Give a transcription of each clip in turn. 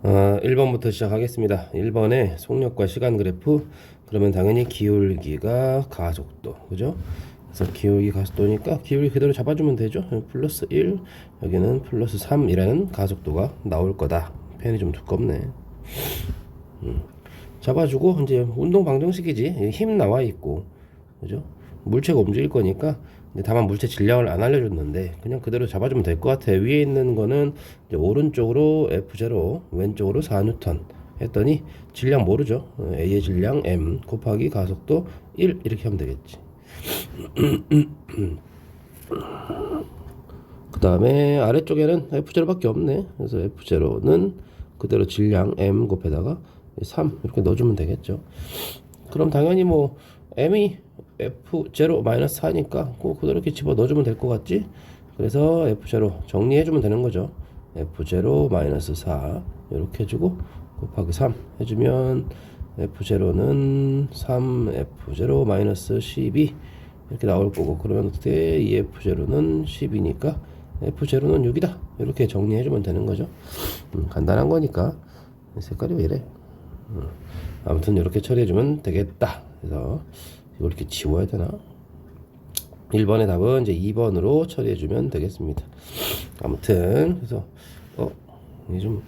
1번부터 시작하겠습니다. 1번에 속력과 시간 그래프. 그러면 당연히 기울기가 가속도, 그죠? 그래서 기울기 가속도니까 기울기 그대로 잡아주면 되죠. 여기 플러스 1, 여기는 플러스 3이라는 가속도가 나올 거다. 펜이 좀 두껍네. 잡아주고 이제 운동 방정식이지. 힘 나와 있고, 그죠? 물체가 움직일 거니까. 다만 물체 질량을 안 알려줬는데 그냥 그대로 잡아주면 될 것 같아. 위에 있는 거는 이제 오른쪽으로 F0, 왼쪽으로 4N 했더니 질량 모르죠. A의 질량 M 곱하기 가속도 1 이렇게 하면 되겠지. 그 다음에 아래쪽에는 F0밖에 없네. 그래서 F0는 그대로 질량 M 곱에다가 3 이렇게 넣어주면 되겠죠. 그럼 당연히 뭐 M이 F0 마이너스 4니까 그대로 이렇게 집어 넣어주면 될 것 같지? 그래서 F0 정리해주면 되는 거죠. F0 마이너스 4 이렇게 해주고 곱하기 3 해주면 F0는 3 F0 마이너스 12 이렇게 나올 거고, 그러면 어떻게 이 F0는 10이니까 F0는 6이다 이렇게 정리해주면 되는 거죠. 간단한 거니까. 색깔이 왜 이래? 아무튼 이렇게 처리해주면 되겠다. 그래서 이걸 이렇게 지워야 되나? 1번의 답은 이제 2번으로 처리해주면 되겠습니다. 아무튼 그래서 이게 좀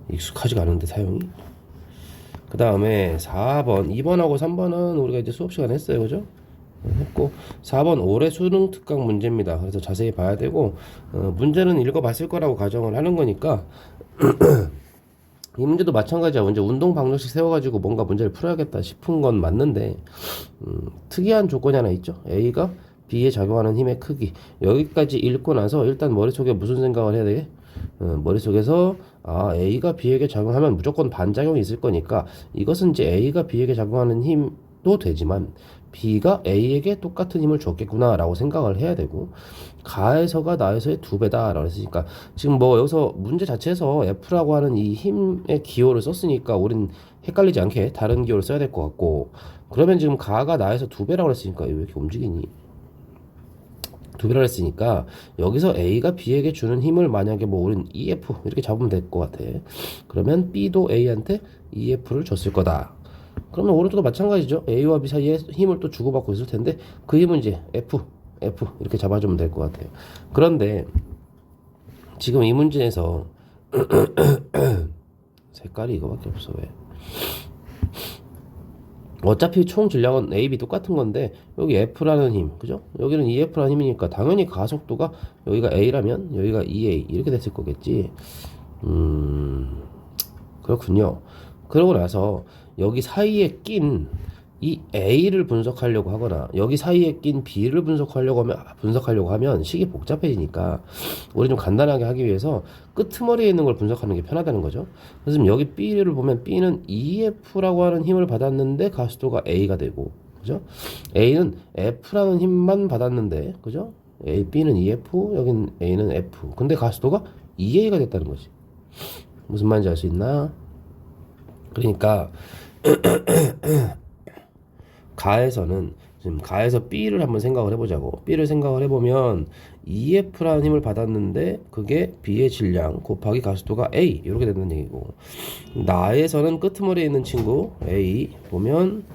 익숙하지가 않은데 사용이. 그 다음에 4번, 2번하고 3번은 우리가 이제 수업 시간 했어요, 그죠? 했고, 4번 올해 수능 특강 문제입니다. 그래서 자세히 봐야 되고, 문제는 읽어봤을 거라고 가정을 하는 거니까 이 문제도 마찬가지야. 이제 운동 방정식 세워가지고 뭔가 문제를 풀어야겠다 싶은 건 맞는데, 특이한 조건이 하나 있죠. A가 B에 작용하는 힘의 크기. 여기까지 읽고 나서 일단 머릿속에 무슨 생각을 해야 되게? 머릿속에서 A가 B에게 작용하면 무조건 반작용이 있을 거니까 이것은 이제 A가 B에게 작용하는 힘도 되지만 B가 A에게 똑같은 힘을 줬겠구나 라고 생각을 해야 되고, 가에서가 나에서의 2배다 라고 했으니까 지금 뭐 여기서 문제 자체에서 F라고 하는 이 힘의 기호를 썼으니까 우린 헷갈리지 않게 다른 기호를 써야 될 것 같고, 그러면 지금 가가 나에서 2배라고 했으니까 왜 이렇게 움직이니? 2배라고 했으니까 여기서 A가 B에게 주는 힘을 만약에 뭐 우린 EF 이렇게 잡으면 될 것 같아. 그러면 B도 A한테 EF를 줬을 거다. 그러면 오른쪽도 마찬가지죠. A와 B 사이에 힘을 또 주고받고 있을 텐데 그 힘은 이제 F 이렇게 잡아주면 될 것 같아요. 그런데 지금 이 문제에서 색깔이 이거밖에 없어. 왜? 어차피 총 질량은 A, B 똑같은 건데 여기 F라는 힘, 그죠? 여기는 EF라는 힘이니까 당연히 가속도가 여기가 A라면 여기가 EA 이렇게 됐을 거겠지. 그렇군요. 그러고 나서 여기 사이에 낀 이 A를 분석하려고 하거나 여기 사이에 낀 B를 분석하려고 하면 식이 복잡해지니까 우리 좀 간단하게 하기 위해서 끄트머리에 있는 걸 분석하는 게 편하다는 거죠. 그래서 지금 여기 B를 보면 B는 EF라고 하는 힘을 받았는데 가속도가 A가 되고, 그죠? A는 F라는 힘만 받았는데, 그죠? B는 EF, 여긴 A는 F. 근데 가속도가 EA가 됐다는 거지. 무슨 말인지 알 수 있나? 그러니까 가에서는 지금 가에서 B를 한번 생각을 해보자고. B를 생각을 해보면 EF라는 힘을 받았는데 그게 B의 질량 곱하기 가속도가 A 이렇게 된다는 얘기고, 나에서는 끄트머리에 있는 친구 A 보면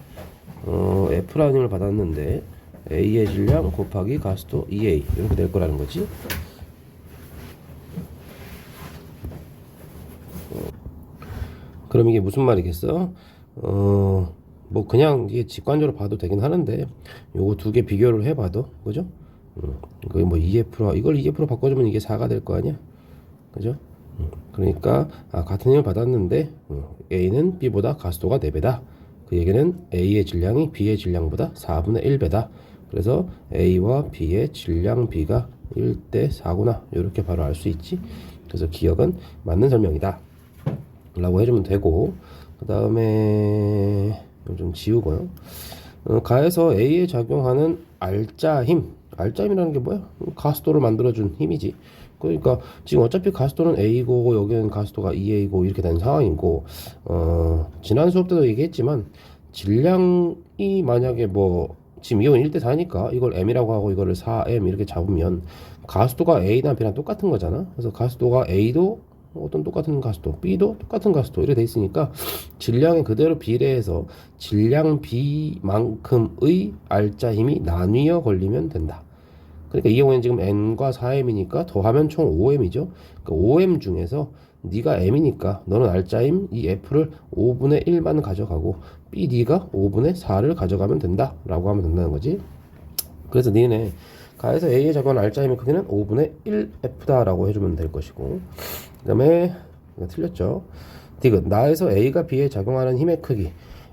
F라는 힘을 받았는데 A의 질량 곱하기 가속도 EA 이렇게 될 거라는 거지. 그럼 이게 무슨 말이겠어? 뭐 그냥 이게 직관적으로 봐도 되긴 하는데 요거 두 개 비교를 해봐도, 그죠? 이거 뭐 EF로 이걸 EF로 바꿔주면 이게 4가 될 거 아니야, 그죠? 그러니까 같은 힘을 받았는데 A는 B보다 가속도가 4배다. 그 얘기는 A의 질량이 B의 질량보다 4분의 1배다. 그래서 A와 B의 질량 B가 1대 4구나. 이렇게 바로 알 수 있지. 그래서 기억은 맞는 설명이다 라고 해주면 되고, 그 다음에 좀 지우고요. 가에서 A에 작용하는 알짜힘이라는 게 뭐야? 가속도를 만들어준 힘이지. 그러니까 지금 어차피 가속도는 A고 여기는 가속도가 2A고 이렇게 된 상황이고, 지난 수업 때도 얘기했지만 질량이 만약에 뭐 지금 이건 1대 4니까 이걸 M이라고 하고 이거를 4M 이렇게 잡으면 가속도가 A나 B랑 똑같은 거잖아. 그래서 가속도가 A도 어떤 똑같은 가속도, B도 똑같은 가속도 이렇게 돼 있으니까 질량에 그대로 비례해서 질량 B만큼의 알짜 힘이 나뉘어 걸리면 된다. 그러니까 이 경우에는 지금 N과 4M이니까 더하면 총 5M이죠. 그러니까 5M 중에서 네가 M이니까 너는 알짜임 이 F를 5분의 1만 가져가고 BD가 5분의 4를 가져가면 된다 라고 하면 된다는 거지. 그래서 니네 가에서 A에 작용하는 알짜임의 크기는 5분의 1F다 라고 해주면 될 것이고, 그 다음에 틀렸죠. 디귿 나에서 A가 B에 작용하는 힘의 크기,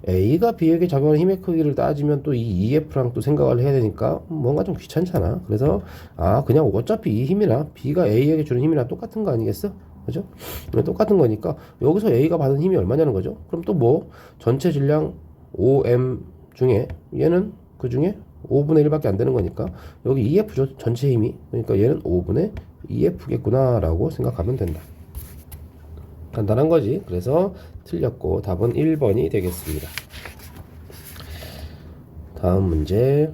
A가 B에게 작용하는 힘의 크기를 따지면 또 이 EF랑 또 생각을 해야 되니까 뭔가 좀 귀찮잖아. 그래서 그냥 어차피 이 힘이랑 B가 A에게 주는 힘이랑 똑같은 거 아니겠어? 그죠? 똑같은 거니까 여기서 A가 받은 힘이 얼마냐는 거죠. 그럼 또 뭐 전체 질량 5M 중에 얘는 그 중에 5분의 1밖에 안 되는 거니까 여기 EF죠. 전체 힘이. 그러니까 얘는 5분의 EF겠구나 라고 생각하면 된다. 간단한 거지. 그래서 틀렸고 답은 1번이 되겠습니다. 다음 문제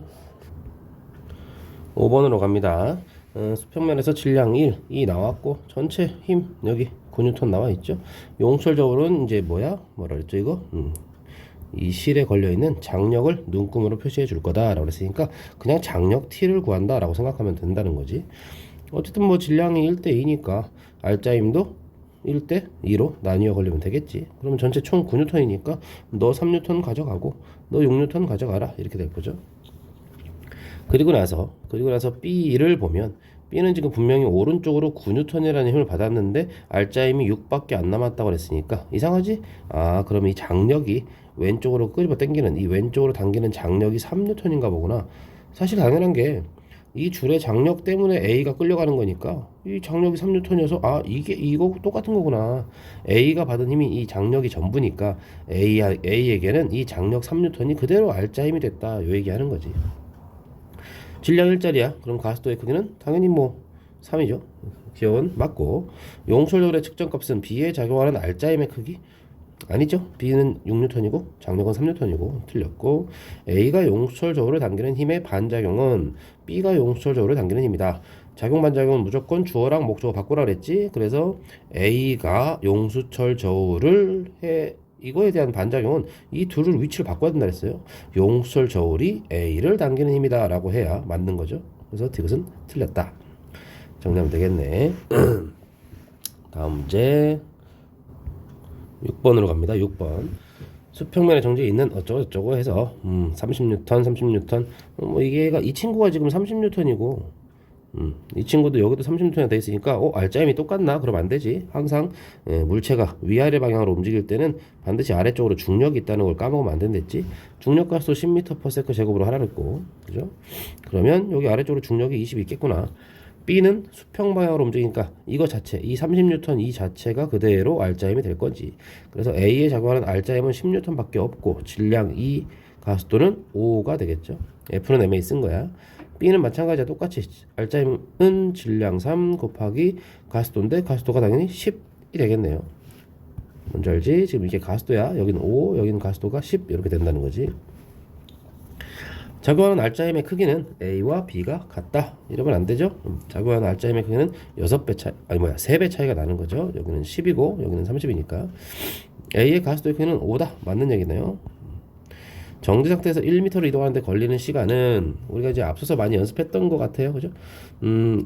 5번으로 갑니다. 수평면에서 질량 1, 2 나왔고 전체 힘 여기 9N 나와 있죠. 용철적으로는 이제 뭐라 그랬죠 이거? 이 실에 걸려있는 장력을 눈금으로 표시해 줄 거다 라고 했으니까 그냥 장력 T를 구한다 라고 생각하면 된다는 거지. 어쨌든 뭐 질량이 1대 2니까 알짜임도 1대 2로 나뉘어 걸리면 되겠지. 그러면 전체 총 9N이니까 너 3N 가져가고 너 6N 가져가라 이렇게 될 거죠. 그리고 나서 B를 보면 B는 지금 분명히 오른쪽으로 9N이라는 힘을 받았는데 알짜임이 6밖에 안 남았다고 그랬으니까 이상하지? 그럼 이 장력이 왼쪽으로 끄집어 당기는 이 왼쪽으로 당기는 장력이 3N인가 보구나. 사실 당연한 게 이 줄의 장력 때문에 A가 끌려가는 거니까 이 장력이 3N이어서 이거 똑같은 거구나. A가 받은 힘이 이 장력이 전부니까 A에게는 이 장력 3N이 그대로 알짜 힘이 됐다 요 얘기하는 거지. 질량 1짜리야. 그럼 가속도의 크기는 당연히 뭐 3이죠. 귀여운 맞고, 용철력의 측정값은 B에 작용하는 알짜임의 크기 아니죠. B는 6N이고 장력은 3N이고 틀렸고, A가 용철적으로 당기는 힘의 반작용은 B가 용철적으로 당기는 힘이다. 작용 반작용은 무조건 주어랑 목적어 바꾸라 그랬지. 그래서 A가 용수철 저울을 해 이거에 대한 반작용은 이 둘을 위치를 바꿔야 된다 그랬어요. 용수철 저울이 A를 당기는 힘이다 라고 해야 맞는 거죠. 그래서 이것은 틀렸다. 정리하면 되겠네. 다음 문제 6번으로 갑니다. 6번. 수평면에 정지해 있는 어쩌고저쩌고 해서 30N, 30N 뭐 이게 이 친구가 지금 30N이고 이 친구도 여기도 30N이 돼 있으니까 알짜임이 똑같나? 그럼 안 되지. 항상 물체가 위아래 방향으로 움직일 때는 반드시 아래쪽으로 중력이 있다는 걸 까먹으면 안 된댔지. 중력 가속도 10m/s 제곱으로 하라 그랬고, 그죠? 그러면 여기 아래쪽으로 중력이 20 있겠구나. B는 수평 방향으로 움직이니까 이거 자체, 이 30N 이 자체가 그대로 알짜임이 될 거지. 그래서 A에 작용하는 알짜임은 10N 밖에 없고 질량 2, 가속도는 5가 되겠죠. F는 MA 쓴 거야. B는 마찬가지야. 똑같이 알짜임은 질량 3 곱하기 가속도인데 가속도가 당연히 10이 되겠네요. 뭔지 알지? 지금 이게 가속도야. 여기는 5, 여기는 가속도가 10 이렇게 된다는 거지. 작용하는 알짜임의 크기는 A와 B가 같다. 이러면 안 되죠? 작용하는 알짜임의 크기는 6배 차이, 3배 차이가 나는 거죠. 여기는 10이고 여기는 30이니까 A의 가속도의 크기는 5다. 맞는 얘기네요. 정지 상태에서 1m를 이동하는데 걸리는 시간은 우리가 이제 앞서서 많이 연습했던 것 같아요. 그죠?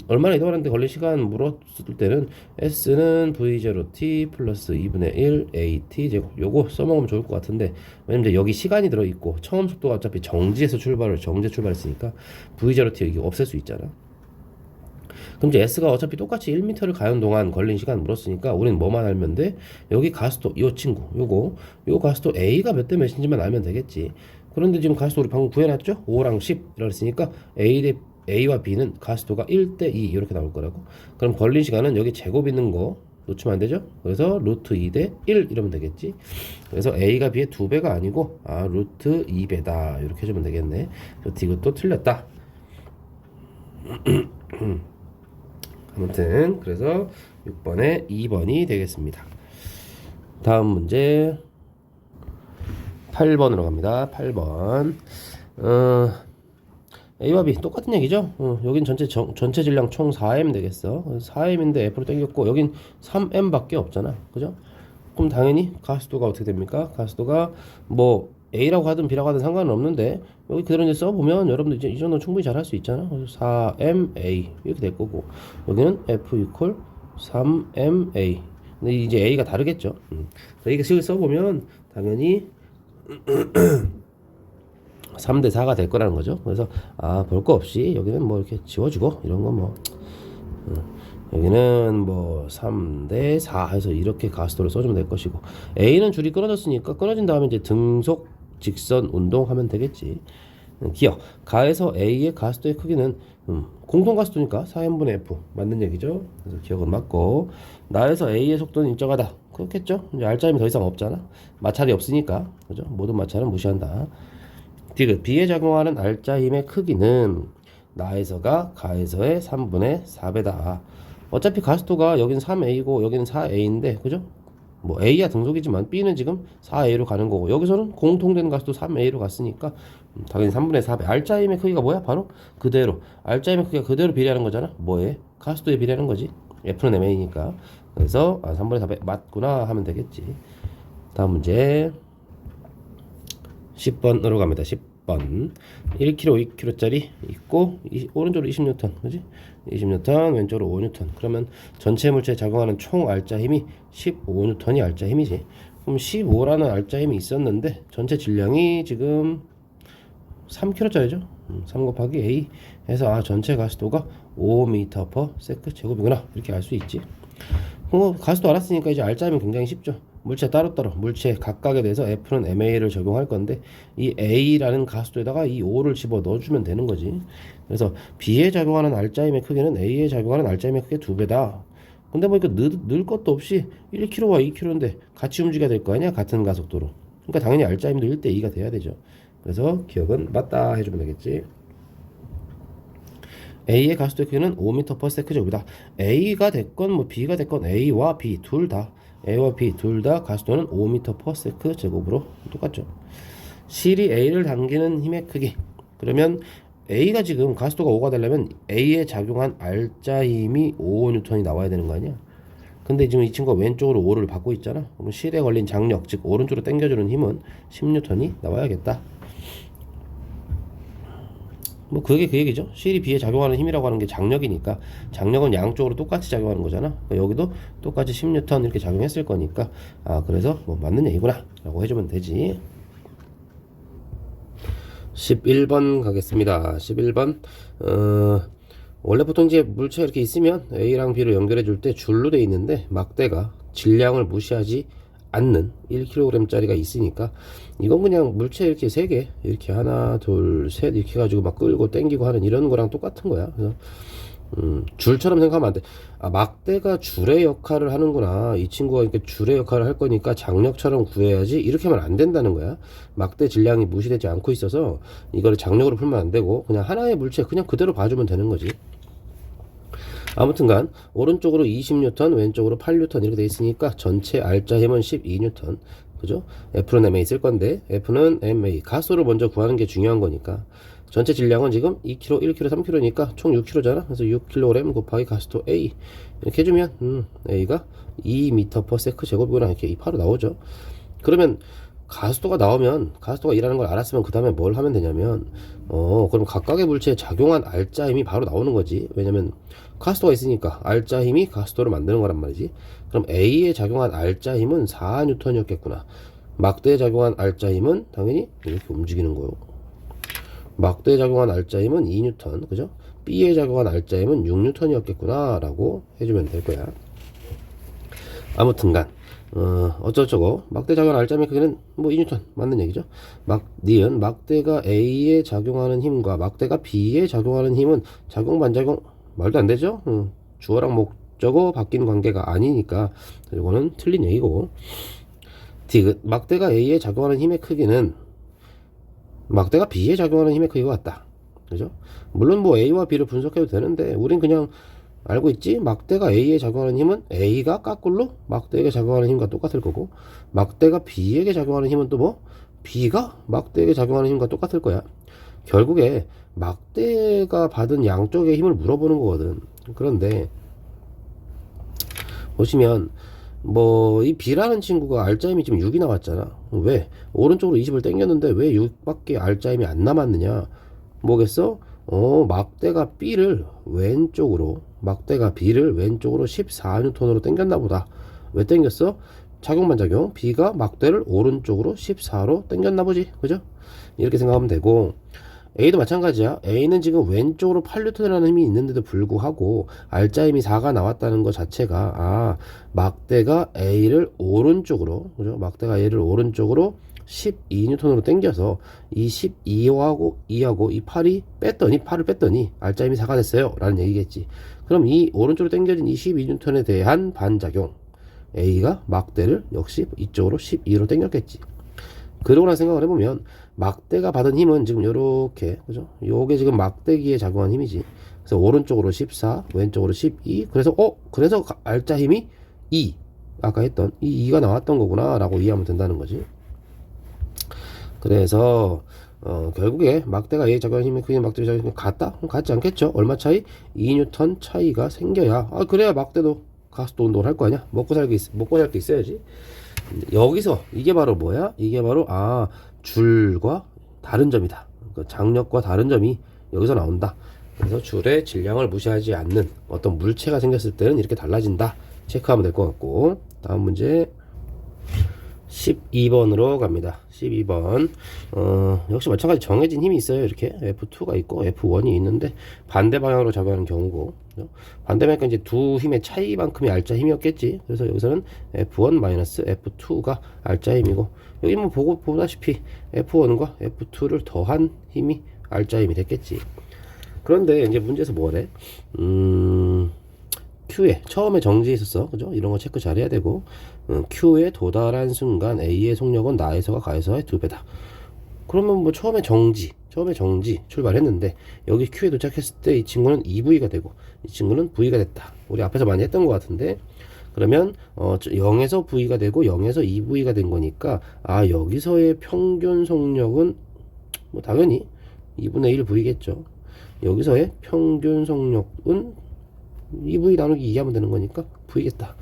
얼마나 이동하는데 걸린 시간 물었을 때는 S는 V0t 플러스 2분의 1 AT 제곱 요거 써먹으면 좋을 것 같은데, 왜냐면 이제 여기 시간이 들어있고 처음 속도가 어차피 정지에서 정지에 출발했으니까 V0t 이게 없앨 수 있잖아. 그럼 이제 S가 어차피 똑같이 1m를 가는 동안 걸린 시간 물었으니까 우리는 뭐만 알면 돼? 여기 가속도 요 친구 요 가속도 A가 몇 대 몇인지만 알면 되겠지. 그런데 지금 가속도 우리 방금 구해놨죠? 5랑 10 이랬으니까 A와 B는 가속도가 1대 2 이렇게 나올 거라고. 그럼 걸린 시간은 여기 제곱 있는 거 놓치면 안 되죠? 그래서 루트 2대 1 이러면 되겠지. 그래서 A가 B의 2배가 아니고 루트 2배다 이렇게 해주면 되겠네. 이것도 틀렸다. 아무튼 그래서 6번에 2번이 되겠습니다. 다음 문제 8번으로 갑니다. 8번. A와 B 똑같은 얘기죠. 여긴 전체 질량 총 4M 되겠어. 4M인데 F로 당겼고 여긴 3M 밖에 없잖아. 그죠? 그럼 당연히 가스도가 어떻게 됩니까? 가스도가 뭐 A라고 하든 B라고 하든 상관은 없는데 여기 그대로 이제 써보면 여러분들 이제 이 정도는 충분히 잘 할 수 있잖아. 그래서 4MA 이렇게 될 거고 여기는 F 이퀄 3MA. 근데 이제 A가 다르겠죠. A가 식을 써보면 당연히 3대 4가 될 거라는 거죠. 그래서 볼 거 없이 여기는 뭐 이렇게 지워주고 이런 거 뭐 여기는 뭐 3대 4 해서 이렇게 가스도를 써주면 될 것이고 A는 줄이 끊어졌으니까 끊어진 다음에 이제 등속 직선 운동하면 되겠지. 기억 가에서 A의 가스도의 크기는 공통 가스도니까 4n분의 F 맞는 얘기죠. 그래서 기억은 맞고 나에서 A의 속도는 일정하다. 그렇겠죠. 이제 알짜임이 더 이상 없잖아. 마찰이 없으니까 그죠. 모든 마찰은 무시한다. 디귿 B에 작용하는 알짜 힘의 크기는 나에서가 가에서의 3분의 4배다. 어차피 가스도가 여긴 3A고 여기는 4A인데 그죠? 뭐 A야 등속이지만 B는 지금 4A로 가는 거고 여기서는 공통된 가스도 3A로 갔으니까 당연히 3분의 4배. 알짜 힘의 크기가 뭐야? 바로 그대로 알짜 힘의 크기가 그대로 비례하는 거잖아. 뭐에? 가스도에 비례하는 거지. F는 MA니까. 그래서 3분의 4배 맞구나 하면 되겠지. 다음 문제 10번으로 갑니다. 10번 1kg, 2kg짜리 있고 오른쪽으로 20N 그지? 20N 왼쪽으로 5N 그러면 전체 물체에 작용하는 총 알짜 힘이 15N이 알짜 힘이지. 그럼 15라는 알짜 힘이 있었는데 전체 질량이 지금 3kg짜리죠. 3 곱하기 A 해서 전체 가스도가 5m/s 제곱이구나 이렇게 알 수 있지. 가스도 알았으니까 이제 알짜 힘은 굉장히 쉽죠. 물체 따로따로 물체 각각에 대해서 F는 MA를 적용할 건데 이 A라는 가스도에다가 이 O를 집어 넣어주면 되는 거지. 그래서 B에 작용하는 알짜임의 크기는 A에 작용하는 알짜임의 크기의 2배다. 근데 뭐 이거 넣을 것도 없이 1kg와 2kg인데 같이 움직여야 될 거 아니야? 같은 가속도로. 그러니까 당연히 알짜임도 1대 2가 돼야 되죠. 그래서 기억은 맞다 해주면 되겠지. A의 가속도의 크기는 5m/s 제곱이다. A가 됐건 뭐 B가 됐건 A와 B 둘 다 A와 B 둘 다 가속도는 5m/s 제곱으로 똑같죠. 실이 A를 당기는 힘의 크기. 그러면 A가 지금 가속도가 5가 되려면 A에 작용한 알짜 힘이 5N이 나와야 되는 거 아니야? 근데 지금 이 친구가 왼쪽으로 5를 받고 있잖아. 그럼 실에 걸린 장력, 즉 오른쪽으로 당겨주는 힘은 10N이 나와야겠다. 뭐 그게 그 얘기죠. 실이 B에 작용하는 힘이라고 하는 게 장력이니까 장력은 양쪽으로 똑같이 작용하는 거잖아. 그러니까 여기도 똑같이 10N 이렇게 작용했을 거니까 그래서 뭐 맞는 얘기구나 라고 해주면 되지. 11번 가겠습니다. 11번 원래 보통 이제 물체가 이렇게 있으면 A랑 B로 연결해 줄 때 줄로 돼 있는데 막대가 질량을 무시하지 않는 1kg짜리가 있으니까 이건 그냥 물체 이렇게 3개 이렇게 하나 둘 셋 이렇게 해가지고 막 끌고 당기고 하는 이런 거랑 똑같은 거야. 그래서 줄처럼 생각하면 안 돼. 막대가 줄의 역할을 하는구나. 이 친구가 이렇게 줄의 역할을 할 거니까 장력처럼 구해야지. 이렇게 하면 안 된다는 거야. 막대 질량이 무시되지 않고 있어서 이거를 장력으로 풀면 안 되고 그냥 하나의 물체 그냥 그대로 봐주면 되는 거지. 아무튼간 오른쪽으로 20N 왼쪽으로 8N 이렇게 돼 있으니까 전체 알짜 힘은 12N 그죠? F는 MA 쓸 건데 F는 MA 가스를 먼저 구하는 게 중요한 거니까 전체 질량은 지금 2kg, 1kg, 3kg니까 총 6kg잖아. 그래서 6kg 곱하기 가스도 A 이렇게 해주면 A가 2m/s 제곱이구나 이렇게 바로 나오죠. 그러면 가스도가 나오면 가스도가 일하는 걸 알았으면 그 다음에 뭘 하면 되냐면 그럼 각각의 물체에 작용한 알짜 힘이 바로 나오는 거지. 왜냐면 가스도가 있으니까 알짜 힘이 가스도를 만드는 거란 말이지. 그럼 A에 작용한 알짜 힘은 4N이었겠구나. 막대에 작용한 알짜 힘은 당연히 이렇게 움직이는 거요. 막대에 작용한 알짜 힘은 2N 그죠? B에 작용한 알짜 힘은 6N이었겠구나 라고 해주면 될 거야. 아무튼간 어쩌고저쩌고 막대 작용하는 알짜 힘의 크기는 뭐 2N 맞는 얘기죠. 니은 막대가 A에 작용하는 힘과 막대가 B에 작용하는 힘은 작용 반작용 말도 안 되죠. 주어랑 목적어 바뀐 관계가 아니니까 이거는 틀린 얘기고. 디귿 막대가 A에 작용하는 힘의 크기는 막대가 B에 작용하는 힘의 크기가 같다. 그죠? 물론 뭐 A와 B를 분석해도 되는데 우린 그냥 알고 있지? 막대가 A에 작용하는 힘은 A가 까꿀로 막대에게 작용하는 힘과 똑같을 거고 막대가 B에게 작용하는 힘은 또 뭐? B가 막대에게 작용하는 힘과 똑같을 거야. 결국에 막대가 받은 양쪽의 힘을 물어보는 거거든. 그런데 보시면 뭐 이 B라는 친구가 알짜힘이 지금 6이 나왔잖아. 왜? 오른쪽으로 20을 당겼는데 왜 6밖에 알짜힘이 안 남았느냐? 뭐겠어? 막대가 B를 왼쪽으로 14N으로 당겼나 보다. 왜 당겼어? 작용반작용. B가 막대를 오른쪽으로 14로 당겼나 보지. 그죠? 이렇게 생각하면 되고, A도 마찬가지야. A는 지금 왼쪽으로 8N이라는 힘이 있는데도 불구하고 알짜힘이 4가 나왔다는 것 자체가 막대가 A를 오른쪽으로, 그죠? 막대가 A를 오른쪽으로 12N으로 당겨서 이 12하고 2하고 이 8을 뺐더니 알짜힘이 4가 됐어요 라는 얘기겠지. 그럼 이 오른쪽으로 당겨진 이 12N에 대한 반작용, A가 막대를 역시 이쪽으로 12로 당겼겠지. 그러고나 생각을 해보면 막대가 받은 힘은 지금 요렇게, 그죠? 요게 지금 막대기에 작용한 힘이지. 그래서 오른쪽으로 14, 왼쪽으로 12. 그래서 알짜 힘이 2. 아까 했던 이 2가 나왔던 거구나 라고 이해하면 된다는 거지. 그래서 결국에 막대가 A에 작용한 힘이 크기는 막대에 작용한 힘이 같다? 같지 않겠죠? 얼마 차이? 2N 차이가 생겨야, 그래야 막대도 가속도 운동을 할 거 아니야? 먹고 살 게 있어야지. 여기서 이게 바로 뭐야? 이게 바로 줄과 다른 점이다. 그 장력과 다른 점이 여기서 나온다. 그래서 줄의 질량을 무시하지 않는 어떤 물체가 생겼을 때는 이렇게 달라진다. 체크하면 될 것 같고, 다음 문제 12번으로 갑니다. 12번. 역시 마찬가지 정해진 힘이 있어요. 이렇게 F2가 있고 F1이 있는데 반대 방향으로 작용하는 경우고, 반대 방향은 이제 두 힘의 차이만큼이 알짜 힘이었겠지. 그래서 여기서는 F1-F2가 알짜 힘이고, 여기 뭐 보다시피 F1과 F2를 더한 힘이 알짜 힘이 됐겠지. 그런데 이제 문제에서 뭐래? Q에 처음에 정지해 있었어. 그죠? 이런 거 체크 잘 해야 되고, Q에 도달한 순간 A의 속력은 나에서가 가에서의 2배다. 그러면 뭐 처음에 정지 출발했는데 여기 Q에 도착했을 때 이 친구는 EV가 되고 이 친구는 V가 됐다. 우리 앞에서 많이 했던 것 같은데, 그러면 0에서 V가 되고 0에서 EV가 된 거니까 여기서의 평균 속력은 뭐 당연히 2분의 1 V겠죠. 여기서의 평균 속력은 EV 나누기 2 하면 되는 거니까 V겠다.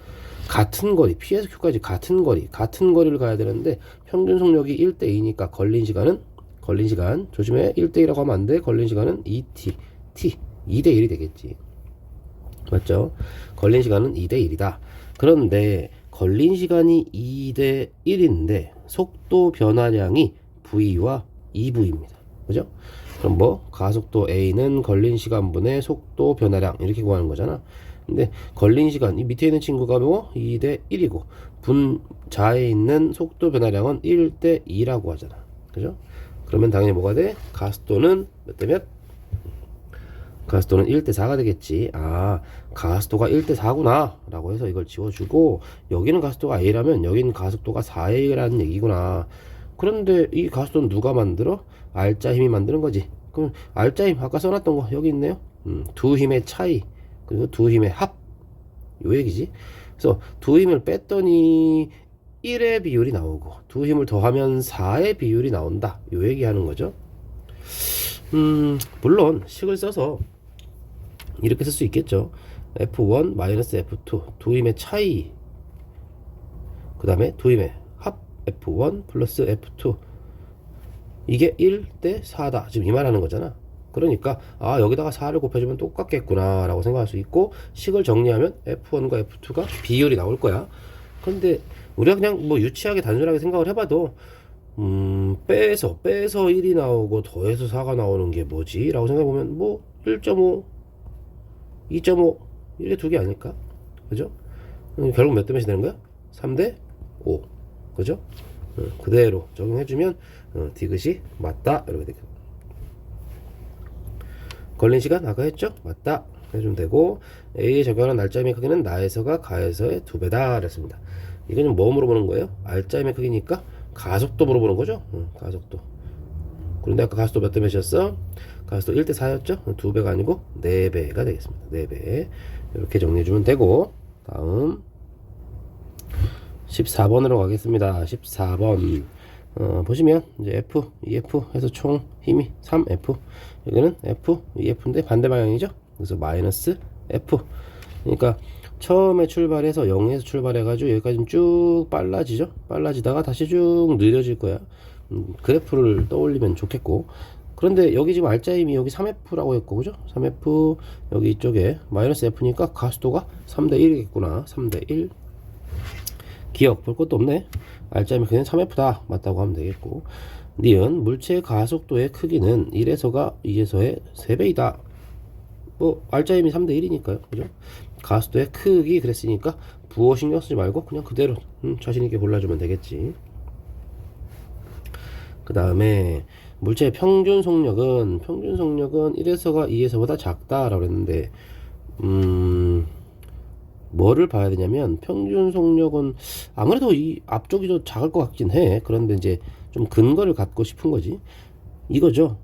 같은 거리, P에서 Q까지 같은 거리를 가야 되는데 평균 속력이 1대2니까 걸린 시간 조심해. 1대2라고 하면 안 돼. 걸린 시간은 2t 2대1이 되겠지. 맞죠? 걸린 시간은 2대1이다. 그런데 걸린 시간이 2대1인데 속도 변화량이 V와 2V입니다. 그죠? 그럼 뭐 가속도 A는 걸린 시간분의 속도 변화량 이렇게 구하는 거잖아. 근데 걸린 시간, 이 밑에 있는 친구가 뭐 2대1이고 분자에 있는 속도 변화량은 1대2라고 하잖아. 그죠? 그러면 당연히 뭐가 돼? 가속도는 몇 대 몇? 가속도는 1대4가 되겠지. 가속도가 1대4구나 라고 해서 이걸 지워주고, 여기는 가속도가 A라면 여기는 가속도가 4A라는 얘기구나. 그런데 이 가속도는 누가 만들어? 알짜 힘이 만드는 거지. 그럼 알짜 힘 아까 써놨던 거 여기 있네요. 두 힘의 차이 그리고 두 힘의 합, 요 얘기지. 그래서 두 힘을 뺐더니 1의 비율이 나오고 두 힘을 더하면 4의 비율이 나온다, 요 얘기하는 거죠. 물론 식을 써서 이렇게 쓸 수 있겠죠. F1 F2 두 힘의 차이, 그 다음에 두 힘의 합 F1 플러스 F2, 이게 1대 4다 지금 이 말하는 거잖아. 그러니까 여기다가 4를 곱해주면 똑같겠구나 라고 생각할 수 있고, 식을 정리하면 F1과 F2가 비율이 나올 거야. 그런데 우리가 그냥 뭐 유치하게 단순하게 생각을 해봐도 빼서 1이 나오고 더해서 4가 나오는 게 뭐지? 라고 생각해보면 뭐 1.5, 2.5 이렇게 두 개 아닐까? 그죠? 결국 몇 대 몇이 되는 거야? 3대 5. 그죠? 그대로 적용해주면 디귿이 맞다 이렇게 되겠다. 걸린 시간 아까 했죠? 맞다 해주면 되고, A에 적용하는 알짜힘의 크기는 나에서가 가에서의 2배다 그랬습니다. 이거는 뭐 물어보는 거예요? 알짜힘의 크기니까 가속도 물어보는 거죠. 가속도. 그런데 아까 가속도 몇 대 몇이었어? 가속도 1대 4였죠? 2배가 아니고 4배가 되겠습니다. 4배. 이렇게 정리해주면 되고, 다음 14번으로 가겠습니다. 14번. 보시면 이제 F, EF 해서 총 힘이 3F. 여기는 F, EF인데 반대 방향이죠. 그래서 마이너스 F. 그러니까 처음에 출발해서 0에서 출발해가지고 여기까지 쭉 빨라지죠. 빨라지다가 다시 쭉 느려질 거야. 그래프를 떠올리면 좋겠고. 그런데 여기 지금 알짜임이 여기 3F라고 했고, 그죠? 3F, 여기 이쪽에 마이너스 F니까 가속도가 3대 1이겠구나. 3대 1. 기억, 볼 것도 없네. 알짜임이 그냥 3F다. 맞다고 하면 되겠고. 니은, 물체의 가속도의 크기는 1에서가 2에서의 3배이다. 뭐, 알짜임이 3대 1이니까요. 그죠? 가속도의 크기 그랬으니까 부호 신경 쓰지 말고 그냥 그대로 자신있게 골라주면 되겠지. 그 다음에 물체의 평균 속력은 1에서가 2에서보다 작다라고 했는데 뭐를 봐야 되냐면 평균 속력은 아무래도 이 앞쪽이 더 작을 것 같긴 해. 그런데 이제 좀 근거를 갖고 싶은 거지. 이거죠.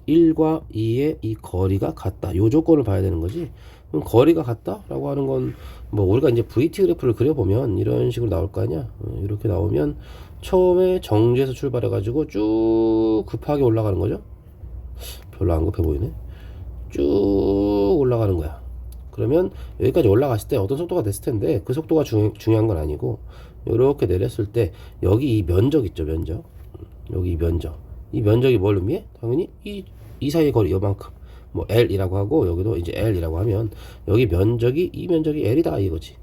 1과 2의 이 거리가 같다. 요 조건을 봐야 되는 거지. 그럼 거리가 같다라고 하는 건 뭐 우리가 이제 VT 그래프를 그려보면 이런 식으로 나올 거 아니야. 이렇게 나오면 처음에 정지에서 출발해 가지고 쭉 급하게 올라가는 거죠. 별로 안 급해 보이네. 쭉 올라가는 거야. 그러면 여기까지 올라갔을 때 어떤 속도가 됐을 텐데 그 속도가 중요한 건 아니고 이렇게 내렸을 때 여기 이 면적 있죠. 면적. 여기 이 면적. 이 면적이 뭘 의미해? 당연히 이 사이의 거리 요만큼. 뭐 L이라고 하고 여기도 이제 L이라고 하면 여기 면적이 이 면적이 L이다 이거지.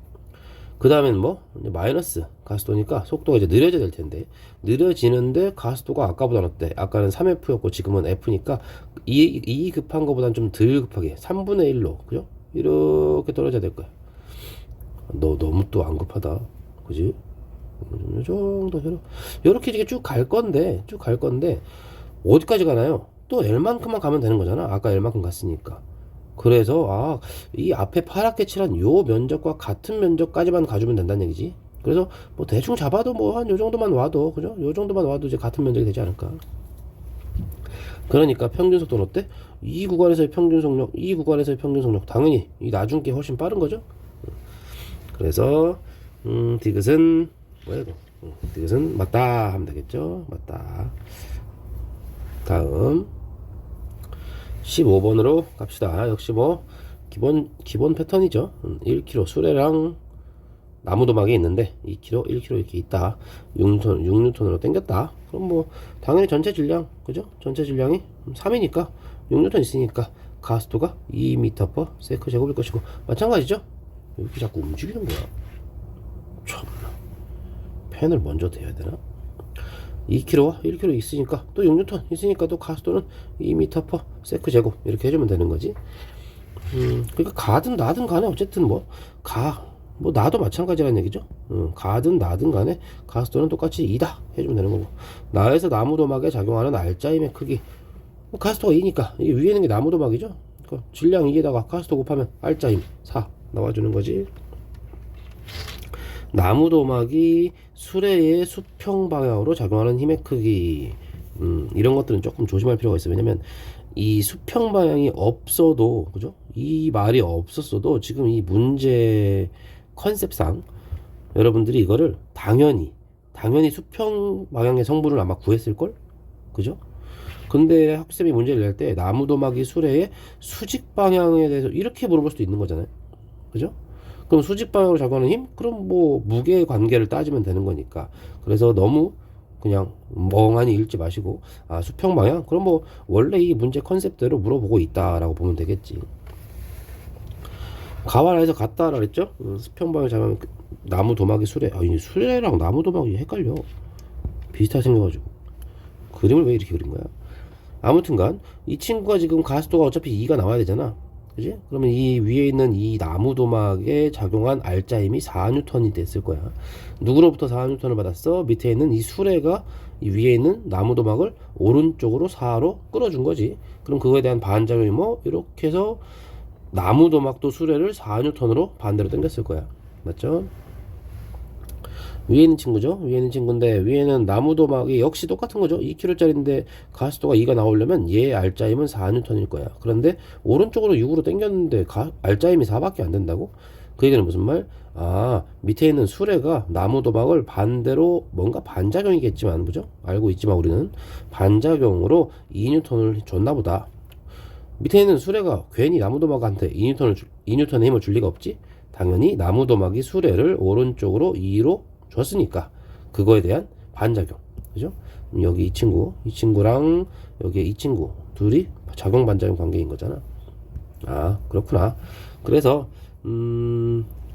그 다음엔 뭐 마이너스 가속도니까 속도가 이제 느려져야 될 텐데 느려지는데 가속도가 아까보다는 어때? 아까는 3F였고 지금은 F니까 이 급한 거보다는 좀 덜 급하게 3분의 1로 그죠? 이렇게 떨어져야 될 거야. 너 너무 또 안 급하다, 그지? 이 정도 이렇게 이렇게 쭉 갈 건데 어디까지 가나요? 또 L만큼만 가면 되는 거잖아. 아까 L만큼 갔으니까. 그래서 이 앞에 파랗게 칠한 요 면적과 같은 면적까지만 가주면 된다는 얘기지. 그래서 뭐 대충 잡아도 뭐 한 요 정도만 와도 그죠? 요 정도만 와도 이제 같은 면적이 되지 않을까. 그러니까 평균 속도는 어때? 이 구간에서의 평균 속력 당연히 이 나중 게 훨씬 빠른 거죠. 그래서 디귿은 뭐야 이거? 디귿은 맞다 하면 되겠죠. 맞다. 다음 15번으로 갑시다. 역시 뭐 기본 패턴이죠. 1km 수레랑 나무도막이 있는데 2km, 1km 이렇게 있다. 6N으로 당겼다. 그럼 뭐 당연히 전체 질량, 그죠? 전체 질량이 3이니까 6N 있으니까 가속도가 2m/s 제곱일 것이고 마찬가지죠. 이렇게 자꾸 움직이는 거야. 참나. 펜을 먼저 대야 되나? 2km와 1km 있으니까 또 6N 있으니까 또 가속도는 2m/s 제곱 이렇게 해주면 되는 거지. 그러니까 가든 나든 간에 어쨌든 뭐 나도 마찬가지라는 얘기죠. 가든 나든 간에 가속도는 똑같이 2다 해주면 되는 거고. 나에서 나무도막에 작용하는 알짜임의 크기 가속도가 2니까 이게 위에 있는 게 나무도막이죠. 그러니까 질량 2에다가 가속도 곱하면 알짜임 4 나와주는 거지. 나무도막이 수레의 수평 방향으로 작용하는 힘의 크기. 이런 것들은 조금 조심할 필요가 있어요. 왜냐면 이 수평 방향이 없어도, 그죠? 이 말이 없었어도 지금 이 문제 컨셉상 여러분들이 이거를 당연히 수평 방향의 성분을 아마 구했을걸? 그죠? 근데 학생이 문제를 낼 때 나무도막이 수레의 수직 방향에 대해서 이렇게 물어볼 수도 있는 거잖아요. 그죠? 그럼 수직 방향으로 작용하는 힘? 그럼 뭐 무게 관계를 따지면 되는 거니까. 그래서 너무 그냥 멍하니 읽지 마시고 수평 방향? 그럼 뭐 원래 이 문제 컨셉대로 물어보고 있다라고 보면 되겠지. 가와라에서 같다라 그랬죠? 수평 방향 작용하면 나무 도막이 수레. 이 수레랑 나무 도막이 헷갈려. 비슷하게 생겨가지고 그림을 왜 이렇게 그린 거야? 아무튼간 이 친구가 지금 가속도가 어차피 2가 나와야 되잖아. 그지? 그러면 이 위에 있는 이 나무도막에 작용한 알짜임이 4N이 됐을 거야. 누구로부터 4N을 받았어? 밑에 있는 이 수레가 이 위에 있는 나무도막을 오른쪽으로 4로 끌어준 거지. 그럼 그거에 대한 반작용이 뭐? 이렇게 해서 나무도막도 수레를 4N으로 반대로 당겼을 거야. 맞죠? 위에 있는 친구죠. 위에 있는 친구인데 위에는 나무도막이 역시 똑같은 거죠. 2km짜리인데 가속도가 2가 나오려면 얘 알짜임은 4N일 거야. 그런데 오른쪽으로 6으로 당겼는데 알짜임이 4밖에 안 된다고? 그 얘기는 무슨 말? 아, 밑에 있는 수레가 나무 도막을 반대로 뭔가 반작용이겠지만, 그죠? 알고 있지만 우리는 반작용으로 2뉴턴을 줬나 보다. 밑에 있는 수레가 괜히 나무 도막한테 2뉴턴의 힘을 줄 리가 없지? 당연히 나무 도막이 수레를 오른쪽으로 2로 줬으니까 그거에 대한 반작용. 그죠? 여기 이 친구랑 여기 이 친구 둘이 작용 반작용 관계인 거잖아. 아, 그렇구나. 그래서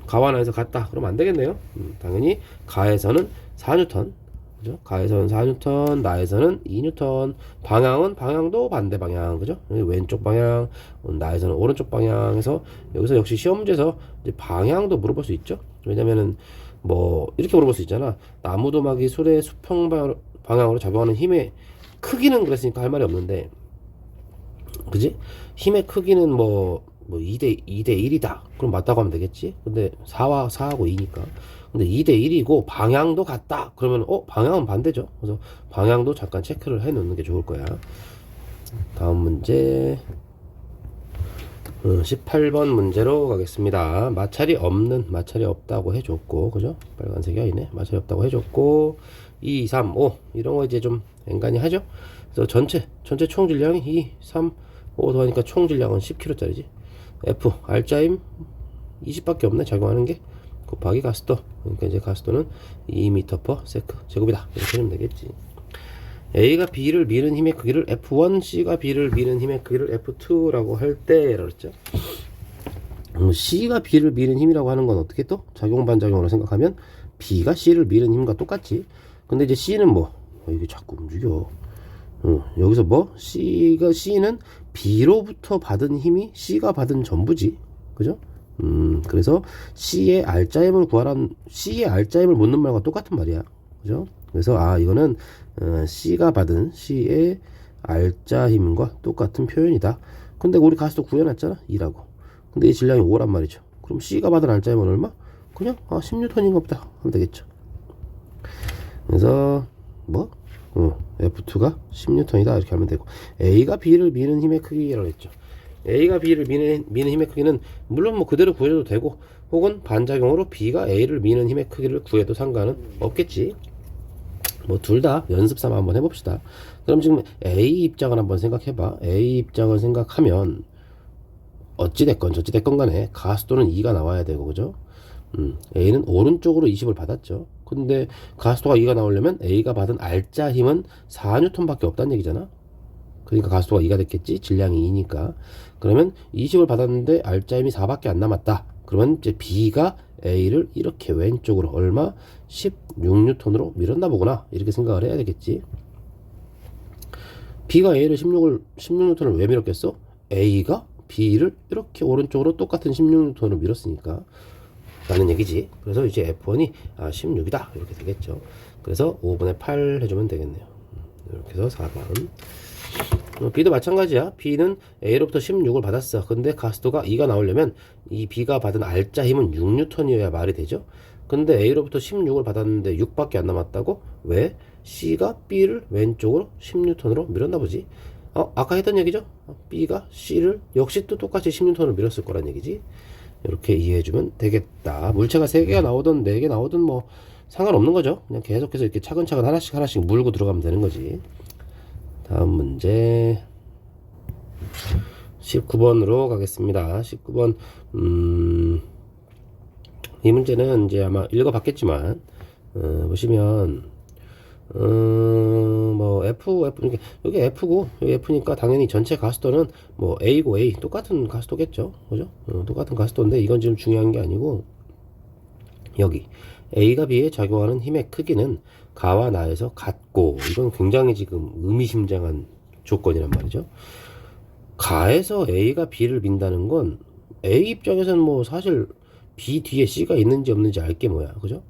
가와 나에서 같다. 그러면 안 되겠네요. 당연히 가에서는 4뉴턴, 그죠? 가에서는 4뉴턴, 나에서는 2뉴턴. 방향도 반대 방향, 그죠? 왼쪽 방향, 나에서는 오른쪽 방향에서 여기서 역시 시험 문제에서 이제 방향도 물어볼 수 있죠. 왜냐면은 뭐 이렇게 물어볼 수 있잖아. 나무 도막이 수레의 수평 방향으로 작용하는 힘의 크기는 그랬으니까 할 말이 없는데, 그지? 힘의 크기는 뭐 2대 1이다. 그럼 맞다고 하면 되겠지? 근데 4하고 2니까. 근데 2대 1이고 방향도 같다. 그러면 방향은 반대죠. 그래서 방향도 잠깐 체크를 해 놓는 게 좋을 거야. 다음 문제 18번 문제로 가겠습니다. 마찰이 없다고 해줬고, 그죠? 빨간색이 아니네. 마찰이 없다고 해줬고, 2, 3, 5 이런 거 이제 좀 앵간히 하죠. 그래서 전체 총 질량이 2, 3, 5 더하니까 총 질량은 10kg짜리지. F 알짜임 20밖에 없네. 작용하는 게 곱하기 가스도. 그러니까 이제 가스도는 2m/s 제곱이다. 이렇게 하면 되겠지. A가 B를 미는 힘의 크기를 F1, C가 B를 미는 힘의 크기를 F2라고 할 때라고 했죠. C가 B를 미는 힘이라고 하는 건 어떻게 또 작용 반작용으로 생각하면 B가 C를 미는 힘과 똑같지. 근데 이제 C는 뭐 이게 자꾸 움직여. 여기서 뭐 C는 B로부터 받은 힘이 C가 받은 전부지. 그죠? 그래서 C의 알짜임을 C의 알짜임을 묻는 말과 똑같은 말이야. 그죠? 그래서 이거는 C가 받은 C의 알짜 힘과 똑같은 표현이다. 근데 우리 가스도 구해놨잖아. 2라고. 근데 이 질량이 5란 말이죠. 그럼 C가 받은 알짜 힘은 얼마? 그냥 10N인가 보다 하면 되겠죠. 그래서 뭐 F2가 10N이다 이렇게 하면 되고, A가 B를 미는 힘의 크기라고 했죠. A가 B를 미는 힘의 크기는 물론 뭐 그대로 구해도 되고, 혹은 반작용으로 B가 A를 미는 힘의 크기를 구해도 상관은 없겠지. 뭐 둘 다 연습 삼아 한번 해봅시다. 그럼 지금 A 입장을 한번 생각해봐. A 입장을 생각하면 어찌됐건 저찌됐건 간에 가속도는 2가 나와야 되고, 그죠? A는 오른쪽으로 20을 받았죠. 근데 가속도가 2가 나오려면 A가 받은 알짜 힘은 4N 밖에 없다는 얘기잖아. 그러니까 가속도가 2가 됐겠지. 질량이 2니까. 그러면 20을 받았는데 알짜 힘이 4밖에 안 남았다. 그러면 이제 B가 A를 이렇게 왼쪽으로 얼마? 16N으로 밀었나 보구나. 이렇게 생각을 해야 되겠지. B가 A를 16N을 왜 밀었겠어? A가 B를 이렇게 오른쪽으로 똑같은 16N으로 밀었으니까 라는 얘기지. 그래서 이제 F1이 16이다 이렇게 되겠죠. 그래서 5분의 8 해주면 되겠네요. 이렇게 해서 4번. B도 마찬가지야. B는 A로부터 16을 받았어. 근데 가속도가 2가 나오려면 이 B가 받은 알짜 힘은 6N이어야 말이 되죠. 근데 A로부터 16을 받았는데 6밖에 안 남았다고? 왜? C가 B를 왼쪽으로 10N으로 밀었나 보지. 아까 했던 얘기죠. B가 C를 역시 또 똑같이 10N으로 밀었을 거란 얘기지. 이렇게 이해해주면 되겠다. 물체가 3개가 나오든 4개 나오든 뭐 상관없는 거죠. 그냥 계속해서 이렇게 차근차근 하나씩 물고 들어가면 되는 거지. 다음 문제 19번으로 가겠습니다. 19번 이 문제는 이제 아마 읽어봤겠지만 보시면 뭐 F 여기 F고 여기 F니까 당연히 전체 가속도는 뭐 A고 A 똑같은 가속도겠죠. 그죠? 똑같은 가속도인데 이건 지금 중요한 게 아니고, 여기 A가 B에 작용하는 힘의 크기는 가와 나에서 같고, 이건 굉장히 지금 의미심장한 조건이란 말이죠. 가에서 A가 B를 민다는 건 A 입장에서는 뭐 사실 B 뒤에 C가 있는지 없는지 알게 뭐야. 그죠?